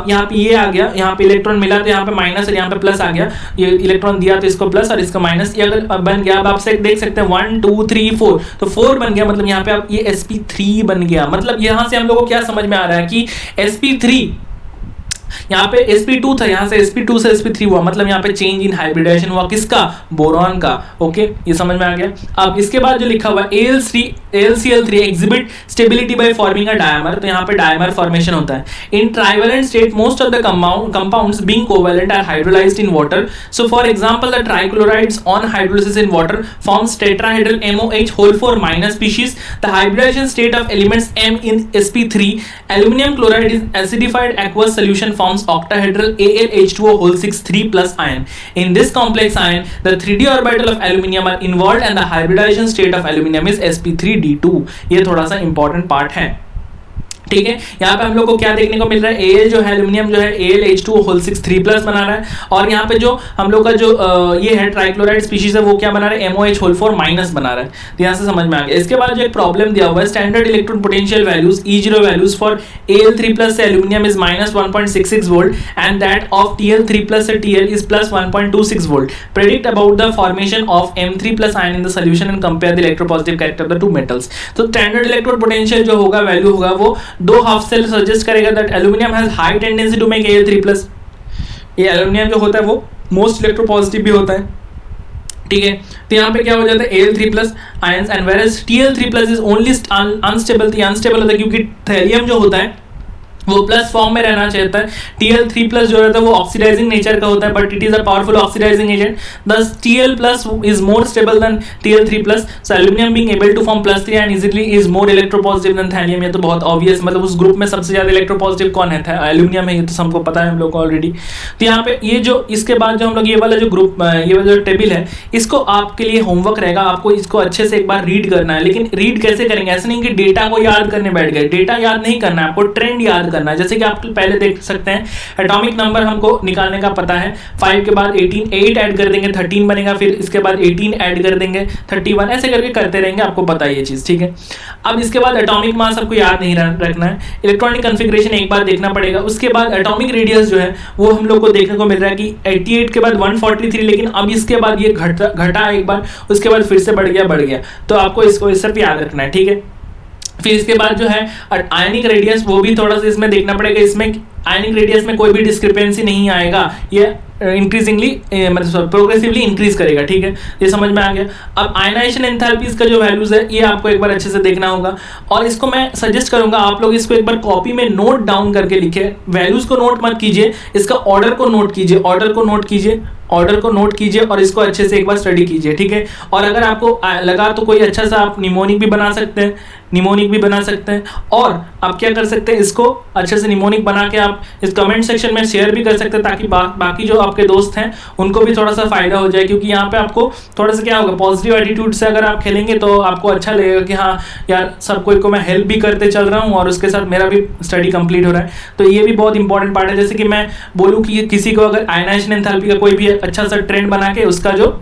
यहाँ पे ये आ गया, यहाँ पे इलेक्ट्रॉन मिला तो यहाँ पे माइनस और यहाँ पे प्लस आ गया, ये इलेक्ट्रॉन दिया तो इसको प्लस और इसको माइनस, ये अगर बन गया, अब आप देख सकते हैं 1 2 3 4, तो 4 बन गया, मतलब यहाँ पे आप ये sp3 बन गया। मतलब यहाँ से हम लोगों को क्या समझ में आ रहा है कि sp3 यहाँ पे sp2 था, यहाँ से sp2 से sp3 हुआ, मतलब यहाँ पे चेंज इन हाइब्रिडाइजेशन हुआ, किसका, बोरॉन का। ओके, ये समझ में आ गया। अब इसके बाद जो लिखा हुआ है AlCl3 exhibit stability by forming a dimer, तो यहाँ पे डायमर फॉर्मेशन होता है। In trivalent state most of the compounds being covalent are hydrolysed in water. So for example the trichlorides on hydrolysis in water forms tetrahedral MOH whole 4 minus species. The hybridization state of elements M in sp3 aluminum chloride is acidified aqueous solution forms octahedral AlH2O whole 6 3 plus ion. In this complex ion, the 3d orbital of aluminium are involved and the hybridization state of aluminium is sp3d2. ये थोड़ा सा important part है, ठीक है। यहाँ पे हम लोग को क्या देखने को मिल रहा है, Al जो है एल्यूमिनियम जो है AlH2O whole 6 3 प्लस बना रहा है, और यहाँ पे जो हम लोग का जो ये है ट्राइक्लोराइड स्पीशीज है वो क्या बना रहा है, MOH whole 4 माइनस बना रहा है। तो यहाँ से समझ में आ गया। इसके बाद जो एक प्रॉब्लम दिया हुआ है, standard electron potential values E0 values for Al3 plus से aluminium is -1.66 volt and that of Tl3 plus से Tl is +1.26 volt. Predict about the formation of M3 plus ion in the solution and compare the electropositive character of the two metals. तो standard electron potential जो होगा, value होगा, वो 2 half cell suggest करेगा that aluminium has high tendency to make Al3+। ये aluminium जो होता है वो मोस्ट इलेक्ट्रोपॉजिटिव भी होता है, ठीक है। तो यहाँ पे क्या हो जाता है Al3 plus ions and whereas Tl3 plus is only unstable. Unstable होता है क्योंकि थैलियम जो होता है वो प्लस फॉर्म में रहना चाहता है। Tl3 प्लस जो रहता है वो ऑक्सीडाइजिंग नेचर का होता है, but it is a powerful oxidising agent. Thus Tl plus is more stable than Tl3 plus. So aluminium being able to form +3 and easily is more electropositive than thallium. ये तो बहुत obvious, मतलब उस group में सबसे ज्यादा electropositive कौन है? एल्यूमिनियम है, ये तो हमको पता है हम लोग को ऑलरेडी। तो यहाँ पे ये जो इसके बाद जो हम लोग ये वाला जो ग्रुप, ये वाला जो टेबल है, इसको आपके लिए होमवर्क रहेगा, आपको इसको अच्छे से एक बार रीड करना है। लेकिन रीड कैसे करेंगे? ऐसा नहीं कि डेटा को याद करने बैठ गए, डेटा याद नहीं करना है, आपको ट्रेंड याद करना है। जैसे कि आप पहले देख सकते हैं एटॉमिक नंबर हमको निकालने का पता है, 5 के बाद 18, 8 ऐड कर देंगे 13 बनेगा, फिर इसके बाद 18 ऐड कर देंगे 31, ऐसे करके करते रहेंगे, आपको पता है ये चीज, ठीक है। अब इसके बाद एटॉमिक मास आपको याद नहीं रखना है, इलेक्ट्रॉनिक कॉन्फ़िगरेशन एक बार देखना पड़ेगा। उसके बाद एटॉमिक रेडियस जो है वो हम लोग को देखने को मिल रहा है कि 88 के बाद 143, लेकिन अब इसके बाद ये घटा एक बार, उसके बाद फिर से बढ़ गया, तो आपको इसको सिर्फ याद रखना है, ठीक है। फिर इसके बाद जो है आयनिक रेडियस, वो भी थोड़ा सा इसमें देखना पड़ेगा। इसमें आयनिक रेडियस में कोई भी डिस्क्रिपेंसी नहीं आएगा, ये इंक्रीजिंगली मतलब प्रोग्रेसिवली इंक्रीज करेगा, ठीक है। ये समझ में आ गया। अब आयनाइजेशन एंथैल्पीज का जो वैल्यूज है ये आपको एक बार अच्छे से देखना होगा, और इसको मैं सजेस्ट करूंगा आप लोग इसको एक बार कॉपी में नोट डाउन करके लिखे। वैल्यूज को नोट मत कीजिए, इसका ऑर्डर को नोट कीजिए, ऑर्डर को नोट कीजिए और इसको अच्छे से एक बार स्टडी कीजिए, ठीक है। और अगर आपको लगा तो कोई अच्छा सा आप निमोनिक भी बना सकते हैं, और आप क्या कर सकते हैं, इसको अच्छे से निमोनिक बना के आप इस कमेंट सेक्शन में शेयर भी कर सकते हैं, ताकि बाकी जो आपके दोस्त हैं उनको भी थोड़ा सा फायदा हो जाए। क्योंकि यहाँ पे आपको थोड़ा सा क्या होगा, पॉजिटिव एटीट्यूड से अगर आप खेलेंगे तो आपको अच्छा लगेगा कि हाँ यार सब कोई को मैं हेल्प भी करते चल रहा हूँ और उसके साथ मेरा भी स्टडी कंप्लीट हो रहा है। तो ये भी बहुत इंपॉर्टेंट पार्ट है। जैसे कि मैं बोलूँ कि किसी को अगर आयनाइजेशन एंथैल्पी का कोई भी अच्छा सा ट्रेंड बना के उसका जो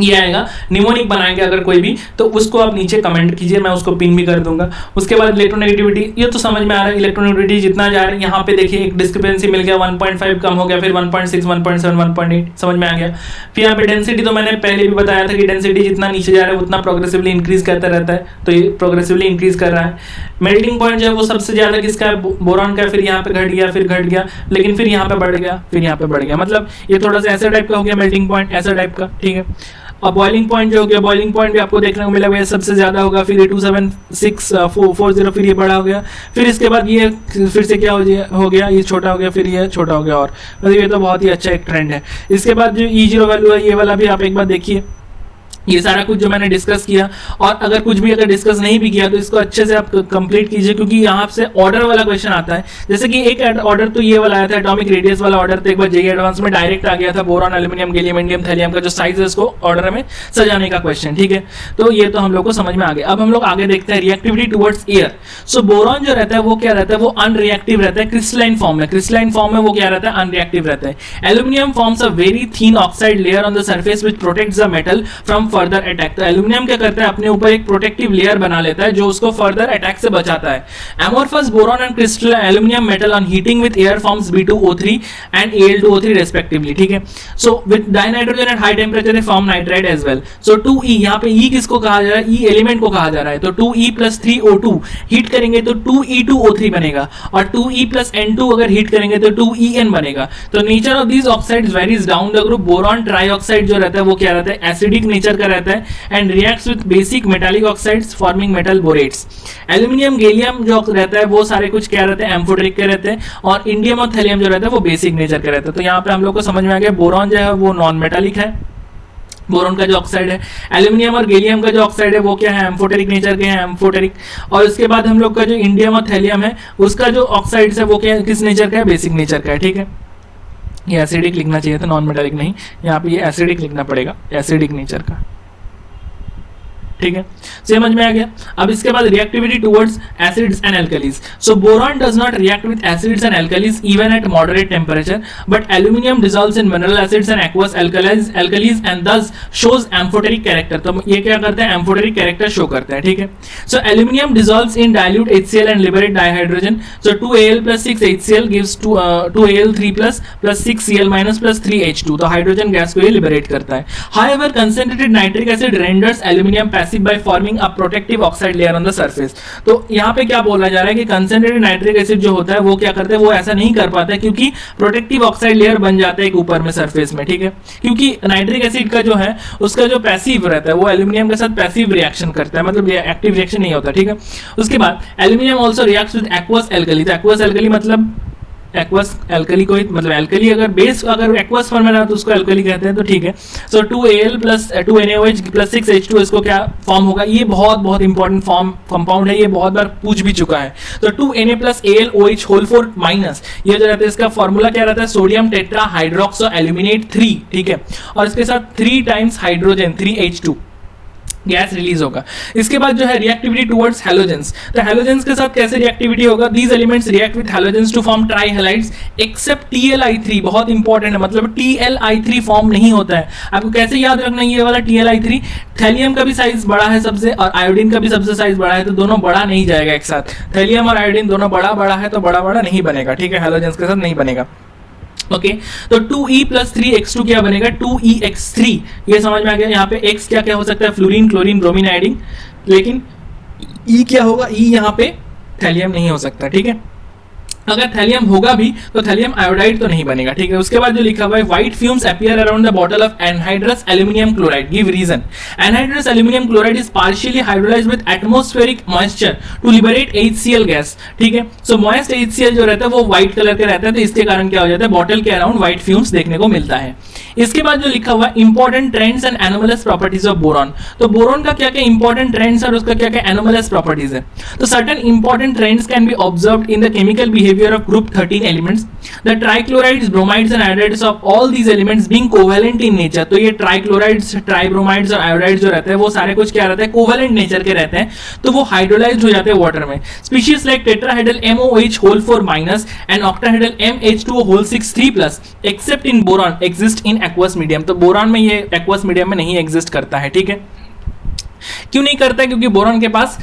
ये आएगा निमोनिक बनाएंगे अगर कोई भी, तो उसको आप नीचे कमेंट कीजिए, मैं उसको पिन भी कर दूंगा। उसके बाद इलेक्ट्रोनेगेटिविटी, ये तो समझ में आ रहा है, इलेक्ट्रोनेगेटिविटी जितना जा रहा है यहाँ पे देखिए एक डिस्क्रिपेंसी मिल गया, 1.5 कम हो गया, फिर 1.6, 1.7, 1.8, समझ में आ गया। फिर यहाँ पे डेंसिटी तो मैंने पहले भी बताया था कि डेंसिटी जितना नीचे जा रहा है उतना प्रोग्रेसिवली इंक्रीज करता रहता है, तो ये प्रोग्रेसिवली इंक्रीज कर रहा है। मेल्टिंग पॉइंट जो है वो सबसे ज्यादा किसका है, बोरॉन का, फिर यहाँ पे घट गया, लेकिन फिर यहाँ पे बढ़ गया, फिर यहाँ पे बढ़ गया, मतलब ये थोड़ा सा ऐसा टाइप का हो गया मेल्टिंग पॉइंट, ऐसा टाइप का, ठीक है। अब बॉइलिंग पॉइंट जो हो गया, बॉइलिंग पॉइंट भी आपको देखने को मिला हुआ है, सबसे ज्यादा होगा, फिर ये 27640, फिर ये बड़ा हो गया, फिर इसके बाद ये फिर से क्या हो गया, ये छोटा हो गया, फिर ये छोटा हो गया, और मतलब ये तो बहुत ही अच्छा एक ट्रेंड है। इसके बाद जो E0 वैल्यू है ये वाला भी आप एक बार देखिए, ये सारा कुछ जो मैंने डिस्कस किया, और अगर कुछ भी अगर डिस्कस नहीं भी किया तो इसको अच्छे से आप कंप्लीट कीजिए, क्योंकि यहाँ से ऑर्डर वाला क्वेश्चन आता है। जैसे कि एक ऑर्डर तो ये वाला आया था, एटॉमिक रेडियस वाला ऑर्डर, तो एक बार जेईई एडवांस में डायरेक्ट आ गया था boron, aluminium, gallium, indium, thallium का जो साइज है उसको ऑर्डर में सजाने का क्वेश्चन, ठीक है। तो ये तो हम लोग को समझ में आ गया। अब हम लोग आगे देखते हैं रिएक्टिविटी टुवर्ड्स एयर। सो बोरॉन जो रहता है वो क्या रहता है, वो अनरिएक्टिव रहता है, क्रिस्टलाइन फॉर्म में वो क्या रहता है, अनरिएक्टिव रहता है। Aluminium forms a very thin oxide layer on the surface which protects the metal from further attack. Aluminium क्या करता है, अपने ऊपर एक प्रोटेक्टिव लेयर बना लेता है जो उसको फर्दर अटैक से बचाता है। Amorphous boron and crystal aluminium metal on heating with air forms B2O3 and Al2O3 respectively, ठीक है। So with dinitrogen at high temperature they form nitride as well. So 2E, यहाँ पे E किसको कहा जा रहा है, E एलिमेंट को कहा जा रहा है, तो 2E + 3O2 हीट करेंगे तो 2E2O3 बनेगा, और 2E + N2 अगर हीट करेंगे तो 2En बनेगा। तो nature of these oxides varies down the group. Boron trioxide जो रहता है वो क्या रहता है, एसिडिक नेचर का रहता है and reacts with basic metallic oxides forming metal borates। Aluminium, gallium जो रहता है वो सारे कुछ क्या रहते हैं, एम्फोटेरिक के रहते हैं, और इंडियम और थैलियम जो रहता है वो बेसिक नेचर के रहते हैं। तो यहाँ पे हम लोग को समझ में आ गया बोरॉन जो है वो नॉन मेटालिक है, बोरॉन का जो ऑक्साइड है। एल्यूमिनियम और गैलियम का जो ऑक्साइड है वो क्या है, एम्फोटेरिक नेचर के हैं, एम्फोटेरिक। और उसके बाद हम लोग का जो इंडियम और थैलियम है उसका जो ऑक्साइड है वो क्या किस नेचर का है, बेसिक नेचर का है, ठीक है। ये एसिडिक लिखना चाहिए था, नॉन मेटालिक नहीं, यहाँ पे ये एसिडिक लिखना पड़ेगा, एसिडिक नेचर का, ठीक है। समझ में आ गया। अब इसके बाद reactivity towards acids and alkalis. So boron does not react with acids and alkalis even at moderate temperature, but aluminium dissolves in mineral acids and aqueous alkalis and दस शोज एम्फोटेरिक कैरेक्टर। तो ये क्या करते हैं, amphoteric character show करते हैं, ठीक है। So aluminium dissolves in dilute HCl and liberate dihydrogen. So 2Al + 6 HCl gives 2Al3 + 6 Cl - +3 H2। तो हाइड्रोजन गैस को ये लिबरेट करता है। However, concentrated nitric acid renders aluminum passive bye forming a protective oxide layer on the surface. तो यहाँ पे क्या बोला जा रहा है कि कंसंट्रेटेड नाइट्रिक एसिड जो होता है वो क्या करते हैं, वो ऐसा नहीं कर पाता है क्योंकि प्रोटेक्टिव ऑक्साइड लेयर बन जाता है एक ऊपर में सरफेस में, ठीक है। क्योंकि नाइट्रिक एसिड का जो है उसका जो पैसिव रहता है वो एल्यूमिनियम के साथ पैसिव रिएक्शन करता है, मतलब एक्टिव रिएक्शन नहीं होता, ठीक है। उसके बाद aluminium also reacts with aqueous alkali. तो एक्वस एल्कली मतलब एक्वस एल्कली को मतलब एल्कली अगर बेस अगर एक्वस फॉर्म में रहा तो उसको एल्कली कहते हैं, तो ठीक है। सो 2Al plus 2NaOH plus 6H2 इसको क्या फॉर्म होगा, ये बहुत बहुत इंपॉर्टेंट फॉर्म कंपाउंड है, ये बहुत बार पूछ भी चुका है। तो 2Na plus AlOH whole 4 minus, ये जो रहता है इसका फॉर्मूला क्या रहता है, सोडियम टेट्रा हाइड्रोक्सो एल्यूमिनेट 3, ठीक है। और इसके साथ 3 times hydrogen 3H2 gas release होगा। इसके बाद जो है रिएक्टिविटी टुवर्ड्स हैलोजेंस, तो हैलोजेंस के साथ कैसे रिएक्टिविटी होगा, these elements react with halogens to form trihalides except TLI3, बहुत इंपॉर्टेंट है, मतलब TLI3 फॉर्म नहीं होता है। आपको कैसे याद रखना है ये वाला TLI3, थैलियम का भी साइज बड़ा है सबसे और आयोडीन का भी सबसे साइज बड़ा है, तो दोनों बड़ा नहीं जाएगा एक साथ, थैलियम और आयोडीन दोनों बड़ा बड़ा है तो बड़ा बड़ा नहीं बनेगा, ठीक है, हैलोजेंस के साथ नहीं बनेगा। ओके तो 2E प्लस 3X2 क्या बनेगा, 2EX3, ये समझ में आ गया। यहाँ पे X क्या क्या हो सकता है, फ्लोरीन, क्लोरीन, ब्रोमीन, आयोडीन, लेकिन E क्या होगा, E यहाँ पे थैलियम नहीं हो सकता, ठीक है। अगर थैलियम होगा भी तो थैलियम आयोडाइड तो नहीं बनेगा, ठीक है। उसके बाद जो लिखा हुआ है white fumes appear around the bottle of anhydrous aluminium chloride, give reason. Anhydrous aluminium chloride is partially hydrolysed with atmospheric moisture to liberate HCl gas, ठीक है। सो मॉइस्ट HCl जो रहता है वो व्हाइट कलर का रहता है, तो इसके कारण क्या हो जाता है, बॉटल के अराउंड व्हाइट फ्यूम्स देखने को मिलता है। इसके बाद जो लिखा हुआ important trends and anomalous properties of boron, तो बोरॉन का क्या क्या इंपॉर्टेंट ट्रेंड्स और उसका क्या क्या एनोमलस प्रॉपर्टीज है। तो certain important trends can be observed in the chemical behaviour of group 13 elements, the trichlorides, bromides and iodides of all these elements being covalent in nature। तो ये ट्राइक्लोराइड्स, ट्राइब्रोमाइड्स और आयोडाइड्स जो रहते हैं वो सारे कुछ क्या रहते हैं, कोवेलेंट नेचर के रहते हैं, तो वो हाइड्रोलाइज्ड हो जाते हैं वाटर में। Species like tetrahedral MOH whole 4 minus and octahedral MH2O whole 6 3 plus except in boron exist in aqueous medium. तो बोरॉन में ये एक्वस मीडियम में नहीं एग्जिस्ट करता है, ठीक है। क्यों नहीं करता है, क्योंकि बोरॉन के पास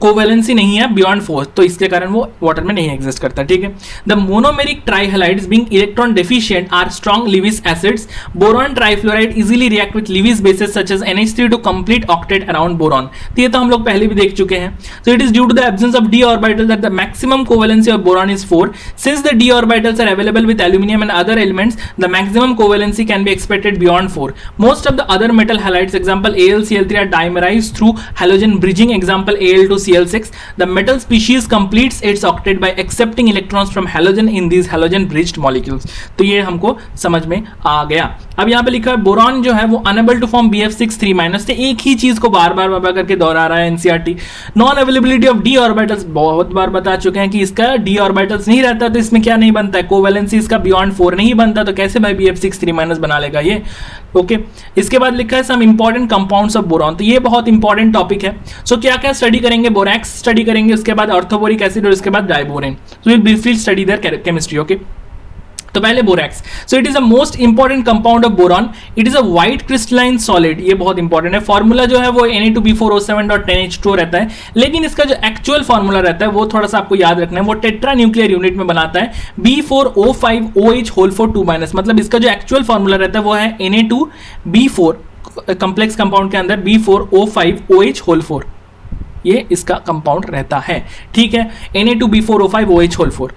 कोवेलेंसी नहीं है बियॉन्ड 4, तो इसके कारण वो वाटर में नहीं एग्जिस्ट करता, ठीक है। The monomeric trihalides being electron deficient are strong Lewis acids. Boron trifluoride easily react with Lewis bases such as NH3 to complete octet around boron. तो ये तो हम लोग पहले भी देख चुके हैं। So it is due to the absence of d orbital that the maximum covalency of boron is 4। Since the d orbitals are available with aluminum and other elements, the maximum covalency can be expected beyond 4. Most of the other metal halides, example AlCl3, are dimerized through halogen bridging, example Al2Cl6. The metal species completes its octet by accepting electrons from halogen in these halogen bridged molecules। तो ये हमको समझ में आ गया। अब यहाँ पे लिखा है बोरॉन जो है वो अनेबल टू फॉर्म BF6 3-, तो एक ही चीज को बार बार करके दोहरा रहा है NCERT। Non availability of d orbitals, बहुत बार बता चुके हैं कि इसका d ऑर्बिटल्स नहीं रहता तो इसमें क्या नहीं बनता है, कोवेलेंसी इसका बियॉन्ड 4 नहीं बनता, तो कैसे भाई BF6 3- बना लेगा ये, ओके। इसके बाद लिखा है some important compounds of boron, तो ये बहुत इंपॉर्टेंट टॉपिक है। सो क्या क्या स्टडी करेंगे, बोरैक्स स्टडी करेंगे, उसके बाद ऑर्थोबोरिक एसिड और उसके बाद diborane. So will briefly study their chemistry, okay. तो पहले borax, so it is a most important compound of boron, it is a white crystalline solid, ये बहुत इंपॉर्टेंट है। फॉर्मूला जो है वो Na2B4O7.10H2O रहता है, लेकिन इसका जो एक्चुअल फॉर्मूला रहता है वो थोड़ा सा आपको याद रखना है, वो टेट्रा न्यूक्लियर यूनिट में बनाता है B4O5OH होल 4 2-, मतलब इसका जो एक्चुअल फॉर्मूला रहता है वो है Na2B4 कंप्लेक्स कंपाउंड के अंदर B4O5OH होल 4, ये इसका कंपाउंड रहता है, ठीक है। Na2B4O5OH whole 4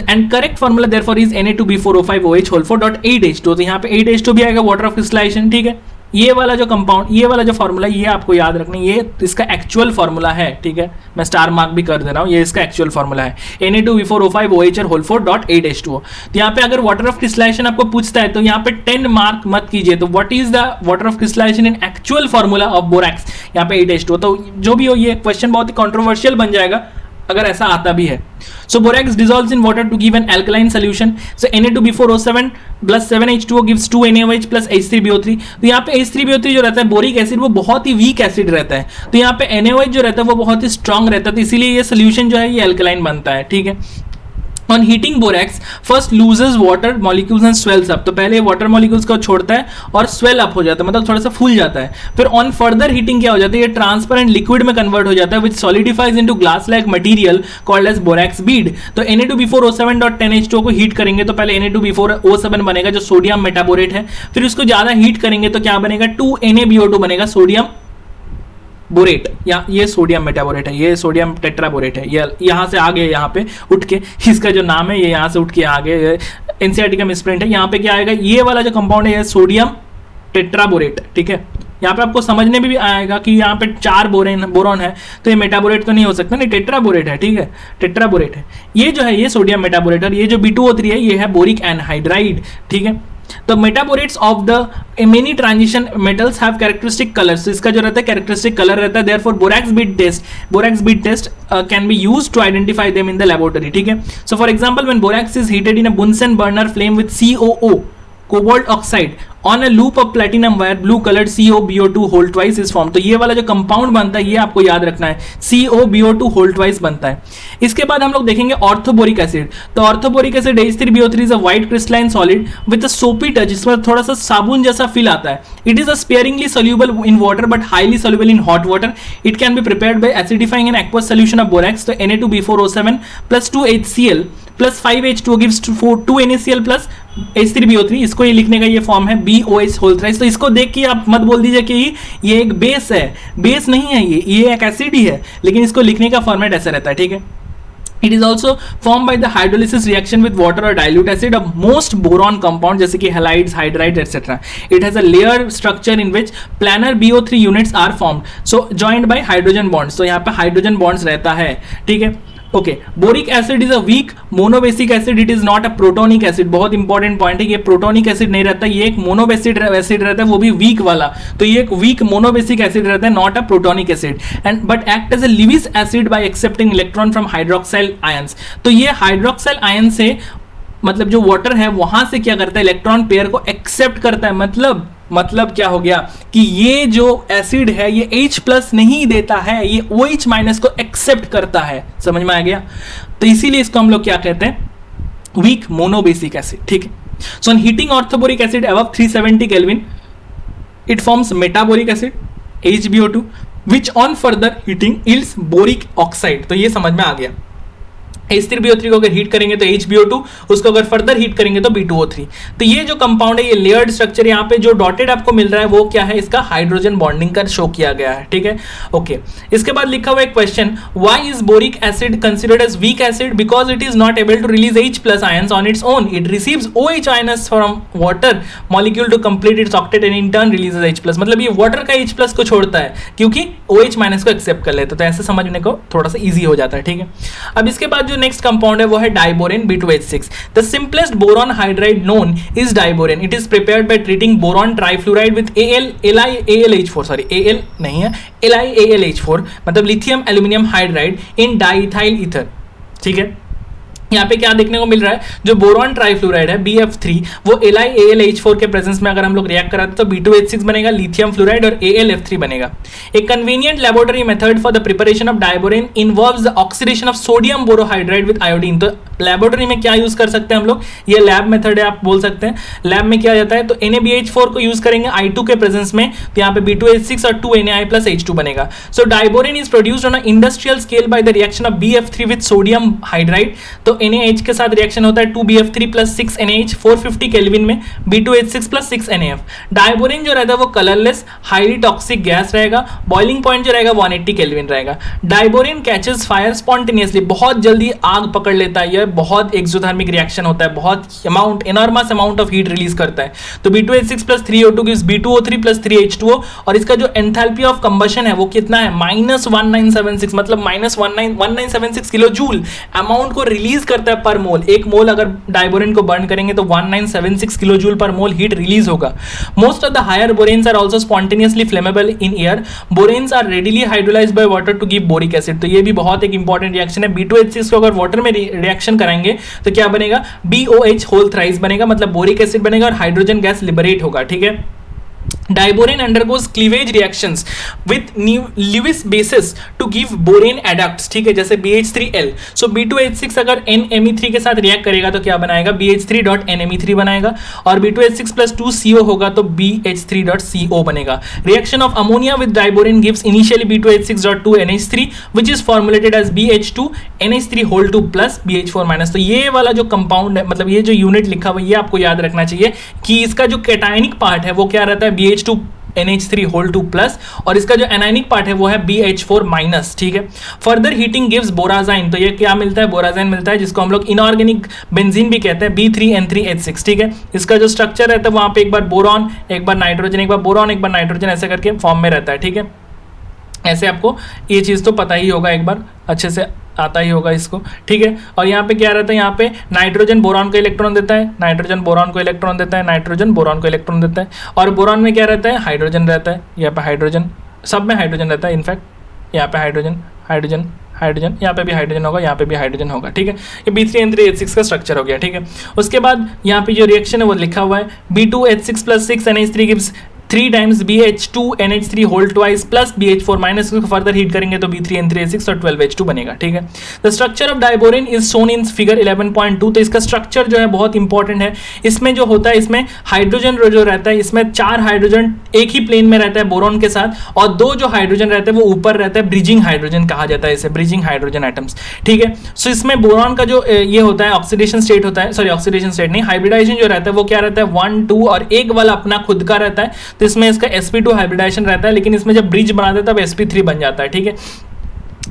and correct formula therefore is Na2B4O5OH whole 4.8H2। तो यहाँ पे 8H2 भी आएगा, वाटर ऑफ क्रिस्टलाइजेशन, ठीक है। ये वाला जो कंपाउंड, ये वाला जो फॉर्मूला, ये आपको याद रखना, ये इसका एक्चुअल फॉर्मूला है, ठीक है। मैं स्टार मार्क भी कर दे रहा हूँ, ये इसका एक्चुअल फॉर्मूला है Na2B4O5OH होल 4.8H2O। तो यहाँ पे अगर वाटर ऑफ क्रिस्टलाइजेशन आपको पूछता है तो यहाँ पे 10 मार्क मत कीजिए। तो what is the water of crystallisation in actual formula of borax, यहाँ पे 8H2। तो जो भी हो, ये क्वेश्चन बहुत ही कंट्रोवर्शियल बन जाएगा अगर ऐसा आता भी है। सो borax dissolves in water to give an alkaline solution. So Na2B4O7 plus 7H2O gives 2NaOH plus H3BO3। तो यहाँ पे H3BO3 जो रहता है बोरिक एसिड, वो बहुत ही वीक एसिड रहता है, तो यहाँ पे NaOH जो रहता है वो बहुत ही स्ट्रॉन्ग रहता है, तो इसीलिए ये सोल्यूशन जो है ये अल्कलाइन बनता है, ठीक है। On heating borax first loses water molecules and swells up। तो पहले वाटर मॉलिक्यूल्स को छोड़ता है और स्वेल अप हो जाता है, मतलब थोड़ा सा फूल जाता है। फिर ऑन फर्दर हीटिंग क्या हो जाता है, ये ट्रांसपेरेंट लिक्विड में कन्वर्ट हो जाता है which solidifies into glass like material called as borax bead. तो Na2B4O7.10H2O को हीट करेंगे तो पहले Na2B4O7 बनेगा जो सोडियम मेटाबोरेट है, फिर उसको ज्यादा हीट करेंगे तो क्या बनेगा 2NaBO2 बनेगा, सोडियम बोरेट, या ये सोडियम मेटाबोरेट है, ये सोडियम टेट्राबोरेट है, ये यहाँ से आगे यहाँ पे उठ के इसका जो नाम है ये यहाँ से उठ के आगे एनसीईआरटी का मिसप्रिंट है। यहाँ पे क्या आएगा, ये वाला जो कंपाउंड है ये सोडियम टेट्राबोरेट, ठीक है। यहाँ पे आपको समझने में भी आएगा कि यहाँ पे 4 बोरॉन है, तो ये मेटाबोरेट तो नहीं हो सकता, नहीं टेट्राबोरेट है, ठीक है, टेट्राबोरेट है। ये जो है ये सोडियम मेटाबोरेट और ये जो B2O3 है ये है बोरिक एनहाइड्राइड, ठीक है। तो metaborates of the many transition metals have characteristic colours, तो इसका जो रहता है कैरेक्टरिस्टिक कलर रहता है, therefore borax bead test can be used to identify them in the laboratory, ठीक है। So for example when borax is heated in a Bunsen burner flame with COO cobalt oxide on a loop of platinum wire, blue coloured COBO2 whole twice is form. तो ये वाला जो compound बनता है ये आपको याद रखना है, COBO2 होल ट्वाइस बनता है। इसके बाद हम लोग देखेंगे ऑर्थोबोरिक एसिड। तो orthoboric acid H3BO3 is a white crystalline solid with a सोपी टच, इसमें थोड़ा सा साबुन जैसा फील आता है। It is a sparingly soluble in water but highly soluble in hot water. It can be prepared by acidifying an aqueous solution of borax, तो Na2B4O7 plus 2HCl plus 5H2O gives 2 NaCl plus H3BO3। इसको ये लिखने का ये form है BOH whole thrice. तो इसको देख के आप मत बोल दीजिए कि ये एक बेस है, बेस नहीं है, ये एक एसिड ही है, लेकिन इसको लिखने का फॉर्मेट ऐसा रहता है, ठीक है। It is also formed by the hydrolysis reaction with water or dilute acid of most boron compound जैसे कि halides, hydrides, etc. It has a layered structure in which planar BO3 units are formed, so joined by hydrogen bonds। तो यहाँ पे hydrogen bonds रहता है, ठीक है। Okay, boric acid is a weak monobasic acid, it is not a protonic acid. बहुत important point है, ये प्रोटोनिक एसिड नहीं रहता, ये एक मोनोबेसिक एसिड रहता है, वो भी वीक वाला। तो ये एक वीक मोनोबेसिक एसिड रहता है, not a protonic acid, and but act as a Lewis acid by accepting electron from hydroxyl ions. तो ये हाइड्रोक्साइल आयन से, मतलब जो वाटर है वहां से क्या करता है, इलेक्ट्रॉन पेयर को एक्सेप्ट करता है। मतलब क्या हो गया कि ये जो एसिड है ये H+ नहीं देता है, ये OH- को एक्सेप्ट करता है। समझ में आ गया? तो इसीलिए इसको हम लोग क्या कहते हैं, वीक मोनोबेसिक एसिड, ठीक है। So on heating orthoboric acid above 370 kelvin it forms metaboric acid HBO2 which on further heating yields boric oxide. तो ये समझ में आ गया। H3BO3 को अगर हीट करेंगे तो HBO2, उसको अगर फर्दर हीट करेंगे तो B2O3। तो ये जो कंपाउंड है ये लेयर्ड स्ट्रक्चर, यहाँ पे जो डॉटेड आपको मिल रहा है वो क्या है, इसका हाइड्रोजन बॉन्डिंग का शो किया गया है, ठीक है। ओके, इसके बाद लिखा हुआ एक question, why is boric acid considered as weak acid? Because it is not able to release H+ ions on its own, it receives OH ions from water molecule to complete its octet and in turn releases H+। मतलब ये water का H+ को छोड़ता है क्योंकि OH- को accept कर लेता है। तो ऐसे समझने को थोड़ा सा ईजी हो जाता है, ठीक है। अब इसके बाद जो नेक्स्ट कंपाउंड है वो है diborane B2H6। The simplest boron hydride known is diborane. It is prepared by treating boron trifluoride with LiAlH4 मतलब लिथियम एल्यूमिनियम हाइड्राइड इन डाइइथाइल ईथर, ठीक है। यहाँ पे क्या देखने को मिल रहा है, जो बोरॉन ट्राइफ्लोराइड है BF3 वो LiAlH4 के प्रेजेंस में अगर हम लोग रिएक्ट कराते तो B2H6 बनेगा, लिथियम फ्लोराइड और AlF3 बनेगा। एक convenient laboratory method for the preparation of diborane involves the oxidation of sodium borohydride with iodine. तो लैबोरेटरी में क्या यूज कर सकते हैं हम लोग, ये लैब मेथड है, आप बोल सकते हैं। लैब में क्या जाता है, तो NaBH4 को यूज करेंगे I2 के प्रेजेंस में, तो यहाँ पे B2H6 और 2Na plus H2 बनेगा। So diborane is produced on a industrial scale by the reaction of BF3 with sodium hydride. तो NaH के साथ रिएक्शन होता है 2BF3 plus 6NaH 450 केल्विन में, B2H6 plus 6NaF। डाइबोरेन जो रहता है वो कलरलेस हाईली टॉक्सिक गैस रहेगा, बॉइलिंग पॉइंट जो रहेगा 180 केल्विन रहेगा। डाइबोरेन कैचेस फायर स्पॉन्टेनियसली, बहुत जल्दी आग पकड़ लेता है, यह बहुत एक्सोथर्मिक रिएक्शन होता है, बहुत enormous amount of heat release करता है। तो B2H6 plus 3O2 gives B2O3 plus 3H2O, और इसका जो एंथैल्पी ऑफ कंबशन है वो कितना है, -1976, मतलब -1976 किलो जूल अमाउंट को रिलीज करता है पर मोल। एक मोल अगर डाइबोरेन को बर्न करेंगे तो 1976 किलो जूल पर मोल हीट रिलीज होगा। Most of the higher boranes are also spontaneously flammable in air. Boranes are readily hydrolysed by water to give boric acid. तो ये भी बहुत एक इंपॉर्टेंट रिएक्शन है। B2H6 को अगर वाटर में रिएक्शन कराएंगे तो क्या बनेगा, BOH होल थ्राइस बनेगा, मतलब बोरिक एसिड बनेगा और हाइड्रोजन गैस लिबरेट होगा, ठीक है। Diborane undergoes cleavage reactions with Lewis bases to give borane adducts, ठीक है, जैसे BH3L। So B2H6 अगर NMe3 के साथ रिएक्ट करेगा तो क्या बनाएगा, BH3.NMe3 बनाएगा, और B2H6 plus 2CO होगा तो BH3.CO बनेगा। Reaction of ammonia with diborane gives initially B2H6.2 NH3 which is formulated as BH2 NH3 whole 2 plus BH4 minus। तो ये वाला जो कंपाउंड है, मतलब ये जो यूनिट लिखा हुआ है ये आपको याद रखना चाहिए कि इसका जो कैटायनिक पार्ट है वो क्या रहता है, BH2 NH3 होल 2 प्लस, और इसका जो एनायनिक पार्ट है वो है BH4 माइनस, ठीक है। फर्दर हीटिंग गिव्स बोराजाइन, तो ये क्या मिलता है, बोराजाइन मिलता है, जिसको हम लोग इनऑर्गेनिक बेंजीन भी कहते हैं, B3N3H6, ठीक है। इसका जो स्ट्रक्चर रहता है वहां पे एक बार बोरॉन, एक बार नाइट्रोजन, एक बार बोरॉन, एक बार नाइट्रोजन, ऐसे करके फॉर्म में रहता है, ठीक है। ऐसे आपको ये चीज़ तो पता ही होगा, एक बार अच्छे से आता ही होगा इसको, ठीक है। और यहाँ पे क्या रहता है, यहाँ पे नाइट्रोजन बोरॉन को इलेक्ट्रॉन देता है, नाइट्रोजन बोरॉन को इलेक्ट्रॉन देता है, नाइट्रोजन बोरॉन को इलेक्ट्रॉन देता है, और बोरॉन में क्या रहता है, हाइड्रोजन रहता है, यहाँ पे हाइड्रोजन, सब में हाइड्रोजन रहता है, इनफैक्ट यहाँ पे हाइड्रोजन हाइड्रोजन हाइड्रोजन, यहाँ पे भी हाइड्रोजन होगा, यहाँ पे भी हाइड्रोजन होगा, ठीक है। ये B3N3H6 का स्ट्रक्चर हो गया, ठीक है। उसके बाद यहाँ पे जो रिएक्शन है वो लिखा हुआ है, B2H6 + 6 NH3 gives 3 times BH2 NH3 whole twice plus BH4 minus, इसको फर्दर हीट करेंगे तो B3N3H6 और 12H2 बनेगा, ठीक है। The structure of diborane is shown in figure 11.2, तो इसका स्ट्रक्चर जो है बहुत इंपॉर्टेंट है। इसमें जो होता है, इसमें हाइड्रोजन जो रहता है, इसमें 4 हाइड्रोजन एक ही प्लेन में रहता है बोरॉन के साथ, और 2 जो हाइड्रोजन रहते हैं वो ऊपर रहता है, ब्रिजिंग हाइड्रोजन कहा जाता है इसे, ब्रिजिंग हाइड्रोजन एटम्स, ठीक है। सो इसमें बोरॉन का जो ये होता है ऑक्सीडेशन स्टेट होता है, सॉरी ऑक्सीडेशन स्टेट नहीं, हाइब्रिडाइजेशन जो रहता है वो क्या रहता है, 1 2 और एक वाला अपना खुद का रहता है, तो इसमें इसका sp2 हाइब्रिडाइजेशन रहता है, लेकिन इसमें जब ब्रिज बनाते हैं तब sp3 बन जाता है, ठीक है।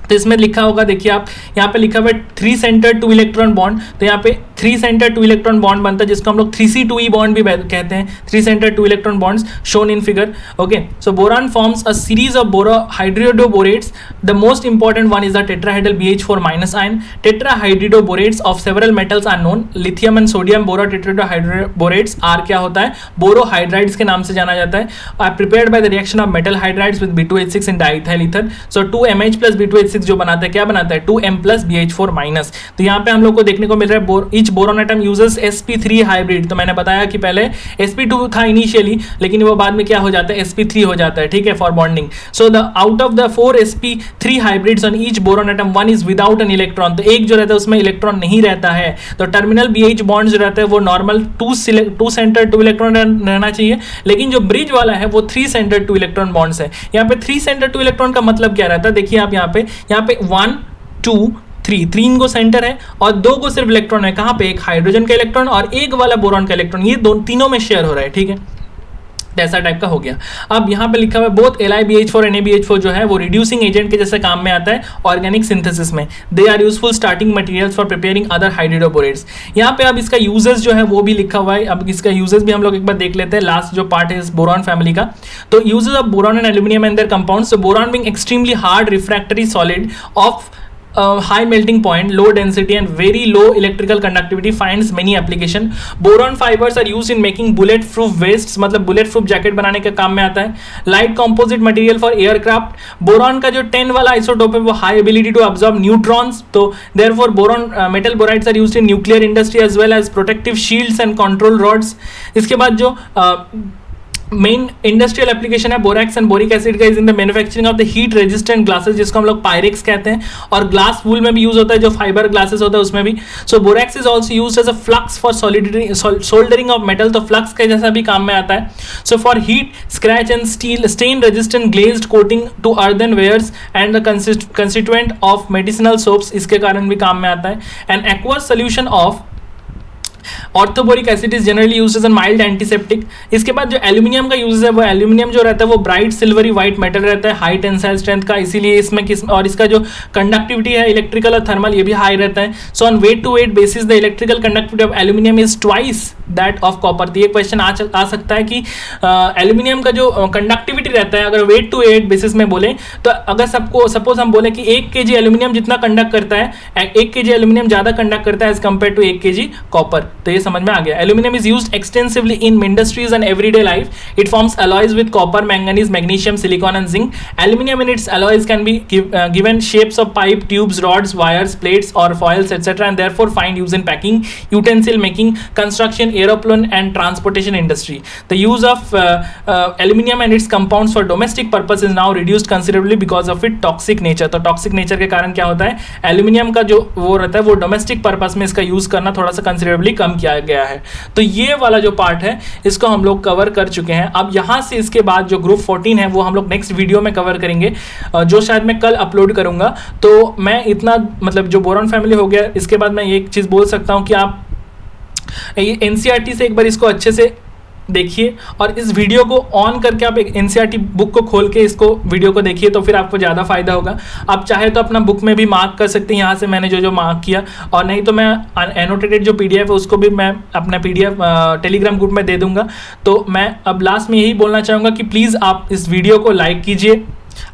तो इसमें लिखा होगा, देखिए आप यहाँ पे लिखा हुआ है 3 सेंटर 2 इलेक्ट्रॉन बॉन्ड, तो यहाँ पे 3 सेंटर 2 इलेक्ट्रॉन बॉन्ड बनता है, जिसको हम लोग 3C2E बॉन्ड भी कहते हैं, 3 centre 2 electron bonds shown in figure, okay. So boron forms a series of hydridoborates, the most important one is the tetrahedral BH4 minus ion. Tetrahydridoborates of several metals are known, lithium and sodium boro tetrahydridoborates are क्या होता है, बोरोहाइड्राइड्स के नाम से जाना जाता है, are prepared by the reaction of metal hydrides with B2H6 in diethyl ether. So 2MH plus B2H6 जो बनाता है, क्या बनाता है, 2M प्लस BH4 माइनस। तो यहाँ पे हम लोग को देखने को मिल रहा है each boron atom uses sp3 hybrid, तो मैंने बताया कि पहले sp2 था इनिशियली, लेकिन वो बाद में क्या हो जाता है, sp3 हो जाता है, ठीक है, for bonding. So the out of the 4 sp3 hybrids on each boron atom 1 is without an electron, तो एक जो रहता है उसमें इलेक्ट्रॉन नहीं रहता है, तो टर्मिनल BH बॉन्ड जो रहता है वो नॉर्मल 2 सेंटर 2 इलेक्ट्रॉन रहना चाहिए, लेकिन जो ब्रिज वाला है वो 3 सेंटर 2 इलेक्ट्रॉन बॉन्ड्स है। यहाँ पे 3 सेंटर 2 इलेक्ट्रॉन का मतलब क्या रहता है, देखिए आप यहाँ पे 1 2 3 को सेंटर है और 2 को सिर्फ इलेक्ट्रॉन है, कहां पे, एक हाइड्रोजन का इलेक्ट्रॉन और एक वाला बोरॉन का इलेक्ट्रॉन, ये तीनों में शेयर हो रहा है, ठीक है। ऐसा टाइप का हो गया। अब यहाँ पे लिखा हुआ है बोथ LiBH4 NaBH4 जो है वो रिड्यूसिंग एजेंट के जैसे काम में आता है ऑर्गेनिक सिंथेसिस में, they are useful starting materials for preparing other hydridoborates. यहाँ पे अब इसका यूजेस जो है वो भी लिखा हुआ है, अब इसका यूजेस भी हम लोग एक बार देख लेते हैं, लास्ट जो पार्ट है इस बोरॉन फैमिली का। तो uses of boron and aluminium and there compounds, boron being extremely hard refractory solid of high melting point, low density and very low electrical conductivity finds many application. Boron fibers are used in making bullet proof vests, मतलब bullet proof jacket बनाने के काम में आता है। Light composite material for aircraft, boron का जो 10 वाला isotope है वो high ability to absorb neutrons, तो therefore boron metal borides are used in nuclear industry as well as protective shields and control rods। इसके बाद जो मेन इंडस्ट्रियल एप्लीकेशन है बोरैक्स एंड बोरिक एसिड का is in the manufacturing of the heat resistant glasses, जिसको हम लोग Pyrex कहते हैं, और ग्लास वूल में भी यूज होता है, जो फाइबर ग्लासेस होता है उसमें भी। So borax is also used as a flux for soldering of metal, तो फ्लक्स के जैसा भी काम में आता है। So for heat scratch and steel stain resistant glazed coating to earthenwares and the constituent of medicinal soaps, इसके कारण भी काम में आता है। And aqueous solution of orthoboric acid is generally used as a mild antiseptic. इसके बाद जो एल्यूमिनियम का यूज है वो एल्यूमिनियम जो रहता है वो ब्राइट सिल्वरी व्हाइट मेटल रहता है, हाई टेंसाइल स्ट्रेंथ का, इसीलिए इसमें और इसका जो कंडक्टिविटी है इलेक्ट्रिकल और थर्मल ये भी हाई रहता है। So on weight to weight basis the electrical conductivity of aluminium is twice that of copper. तो ये क्वेश्चन आ सकता है कि एल्यूमिनियम का जो कंडक्टिविटी रहता है अगर वेट टू वेट बेसिस में बोले तो अगर सपोज हम बोले कि 1 kg एल्यूमिनियम जितना कंडक्ट करता है, 1 kg एल्यूमिनियम ज्यादा कंडक्ट करता है as compare to 1 kg copper, तो ये समझ में आ गया। Aluminium is used extensively in industries and everyday life. It forms alloys with copper, manganese, magnesium, silicon and zinc. Aluminum in its alloys can be given shapes of pipe, tubes, rods, wires, plates or foils etc. and therefore find use in packing, utensil making, construction, aeroplane and transportation industry. The use of aluminum and its compounds for domestic purpose is now reduced considerably because of its toxic nature. तो toxic nature के कारण क्या होता है, aluminium का जो वो रहता है वो डोमेस्टिक पर्पस में इसका यूज करना थोड़ा सा कंसिडरेबली कम किया गया है। तो ये वाला जो पार्ट है इसको हम लोग कवर कर चुके हैं। अब यहाँ से इसके बाद जो ग्रुप 14 है वो हम लोग नेक्स्ट वीडियो में कवर करेंगे, जो शायद मैं कल अपलोड करूंगा। तो मैं इतना मतलब जो बोरॉन फैमिली हो गया, इसके बाद मैं ये एक चीज़ बोल सकता हूँ कि आप NCERT से एक बार इसको अच्छे से देखिए और इस वीडियो को ऑन करके आप एक एनसीईआरटी बुक को खोल के इसको वीडियो को देखिए, तो फिर आपको ज़्यादा फायदा होगा। आप चाहे तो अपना बुक में भी मार्क कर सकते हैं यहाँ से मैंने जो जो मार्क किया, और नहीं तो मैं एनोटेटेड जो पीडीएफ है उसको भी मैं अपना पीडीएफ टेलीग्राम ग्रुप में दे दूंगा। तो मैं अब लास्ट में यही बोलना चाहूँगा कि प्लीज़ आप इस वीडियो को लाइक कीजिए,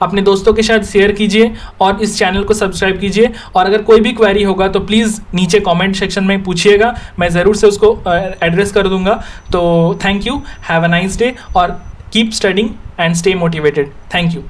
अपने दोस्तों के साथ शेयर कीजिए और इस चैनल को सब्सक्राइब कीजिए। और अगर कोई भी क्वेरी होगा तो प्लीज़ नीचे कमेंट सेक्शन में पूछिएगा, मैं ज़रूर से उसको एड्रेस कर दूंगा। तो thank you, have a nice day और keep studying and stay motivated. Thank you.